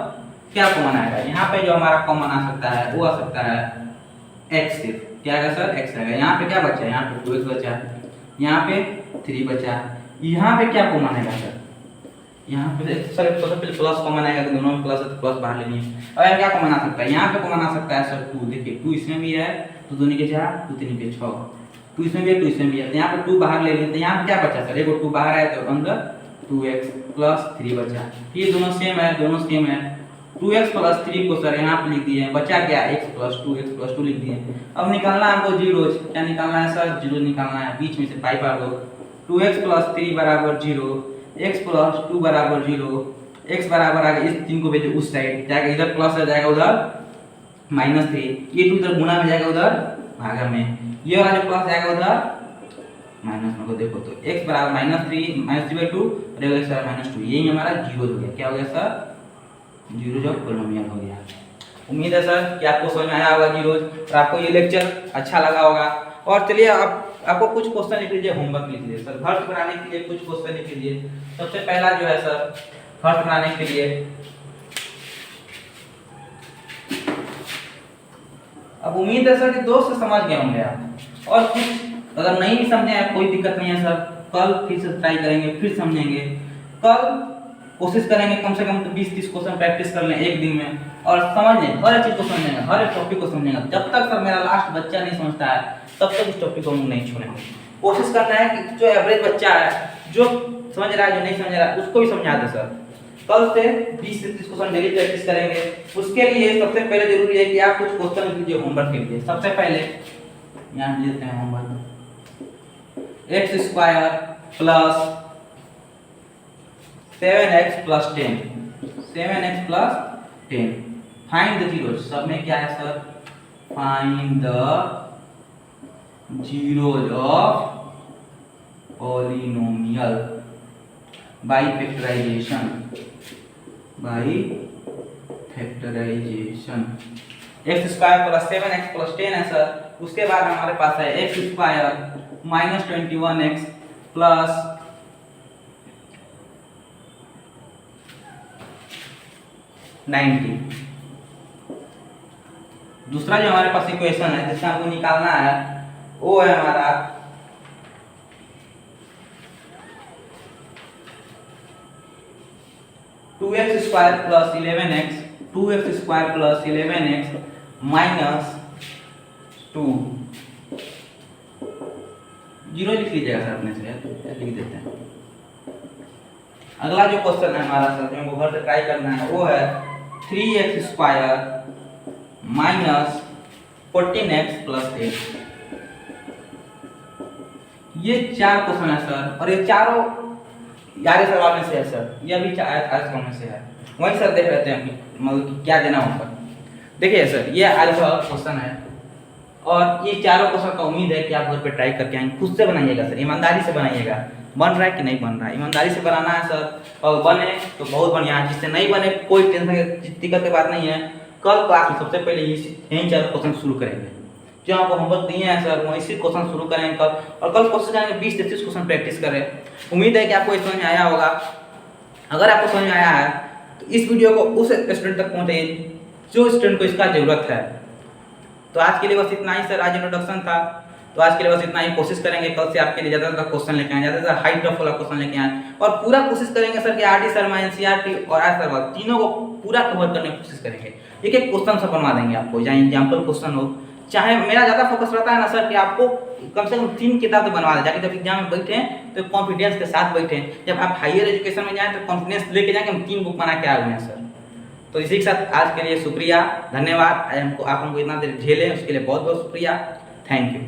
क्या कॉमन आएगा, यहाँ पे जो हमारा कॉमन आ सकता है वो आ सकता है x, सिर्फ क्या आएगा सर x आएगा। यहाँ पे क्या बचा, यहाँ पे 2x बचा, यहाँ पे 3 बचा, यहाँ पे क्या कॉमन आएगा सर, यहाँ पे सर सबसे पहले प्लस कॉमन आएगा, तो दोनों में प्लस है तो प्लस बाहर लेनी है। अब यहाँ क्या कॉमन आ सकता है, यहाँ पे कॉमन आ सकता है सर 2, देखिए 2 इसमें भी है, 2 दूनी के 4 2 तीन के 6, 2 इसमें भी है 2 इसमें भी है, तो यहाँ पे 2 बाहर ले लिए, तो यहाँ पे क्या बचा सर, एक 2 बाहर आया तो अंदर 2x + 3 बचा। ये दोनों सेम है, दोनों सेम है, 2x + 3 को सर यहाँ पे लिख दिए, बचा क्या x + 2 लिख दिए। अब निकालना है हमको जीरो, क्या निकालना है सर, जीरो निकालना है, बीच में से पाई पार दो, 2x + 3 बराबर 0, x + 2 बराबर 0, x बराबर आ गया, इस 3 को भेजो उस साइड, जाएगा इधर प्लस आ जाएगा उधर -3, ये 2 इधर गुणा में जाएगा उधर भागा में, ये वाला जो प्लस आएगा उधर माइनस में को देखो, तो x बराबर -3/2 और ये सर -2, यही हमारा जीरो हो गया। क्या हो गया सर, जीरो जो पोलिनोमियल हो गया। उम्मीद है सर कि आपको समझ में आया होगा जीरो, और आपको ये लेक्चर अच्छा लगा होगा। और चलिए अब आपको कुछ क्वेश्चन लिख लीजिए, होमवर्क लिख लीजिए सर, हर्ष बनाने के लिए कुछ क्वेश्चन लिख लीजिए। सबसे पहला जो है सर हर्ष बनाने के लिए, अब उम्मीद है सर कि 2 से समझ गए होंगे आप, और कुछ अगर नहीं समझे आप कोई दिक्कत नहीं है सर, कल फिर से ट्राई करेंगे, फिर समझेंगे। कल कोशिश करेंगे कम से कम 20-30 क्वेश्चन प्रैक्टिस कर लें एक दिन में, और समझ लें, हर एक चीज़ को समझेंगे, हर एक टॉपिक को समझेंगे। जब तक सर मेरा लास्ट बच्चा नहीं समझता है तब तक इस टॉपिक को हम नहीं छोड़ेंगे। कोशिश करना है कि जो एवरेज बच्चा है, जो समझ रहा है, जो नहीं समझ रहा है, उसको भी समझा दे सर। कल से 20 से 30 क्वेश्चन डेली प्रैक्टिस करेंगे। उसके लिए सबसे पहले जरूरी है कि आप कुछ क्वेश्चन कीजिए होमवर्क के लिए। सबसे पहले यहाँ लिखते हैं homework, x² plus 7x plus 10, 7x plus 10, find the zeros. सब में क्या है sir? Find the zeros of polynomial by factorization, by factorization. x² plus 7x plus 10 है सर। उसके बाद हमारे पास है x² माइनस 21x प्लस 90। दूसरा जो हमारे पास इक्वेशन है जिसका हमको निकालना है वो है हमारा 2x² plus 11x, 2x² plus 11x minus 2। Zero लिख लीजिएगा सर अपने से, लिख देते हैं। अगला जो क्वेश्चन है हमारा सर, जो हमको घर से ट्राई करना है वो है 3x² माइनस 14x प्लस 8। ये 4 क्वेश्चन है सर, और ये चारों यार सवाल में से है सर, ये अभी आज में से है। वही सर देख लेते हैं मतलब क्या देना होगा। देखिए सर, ये आज का क्वेश्चन है, और ये चारों क्वेश्चन का उम्मीद है कि आप घर पे ट्राई करके आएंगे। खुद से बनाइएगा सर, ईमानदारी से बनाइएगा। बन रहा है कि नहीं बन रहा है, ईमानदारी से बनाना है सर, और बने तो बहुत बढ़िया है। जिससे नहीं बने कोई टेंशन दिक्कत की बात नहीं है। कल क्लास में सबसे पहले यही 4 क्वेश्चन शुरू करेंगे। जो आपको होमवर्क दिए हैं सर, वही से क्वेश्चन शुरू करेंगे कल, और कल कोशिश करेंगे 20 से 30 क्वेश्चन प्रैक्टिस करें। उम्मीद है कि आपको समझ में आया होगा। अगर आपको समझ में आया है तो इस वीडियो को उस स्टूडेंट तक पहुँचाइए जो स्टूडेंट को इसका जरूरत है। तो आज के लिए बस इतना ही सर, आज इंट्रोडक्शन था। तो आज के लिए बस इतना ही। कोशिश करेंगे कल से आपके लिए ज़्यादा क्वेश्चन लेके आए, ज़्यादा हाई टफ वाला क्वेश्चन लेके आए, और पूरा कोशिश करेंगे सर कि आरटी शर्मा, एनसीईआरटी और आज सर तीनों को पूरा कवर करने की कोशिश करेंगे। एक एक क्वेश्चन सब बनवा देंगे आपको, चाहे एग्जाम्पल क्वेश्चन हो, चाहे मेरा ज़्यादा फोकस रहता है ना सर कि आपको कम से कम 3 किताब तो बनवा दें, जाके जब एग्जाम में बैठे तो कॉन्फिडेंस के साथ बैठे। जब आप हायर एजुकेशन में जाएँ तो कॉन्फिडेंस लेके जाएंगे हम 3 बुक बना के आए हुए हैं सर। तो इसी के साथ आज के लिए शुक्रिया, धन्यवाद। आप हमको इतना देर झेलें उसके लिए बहुत बहुत शुक्रिया। Thank you.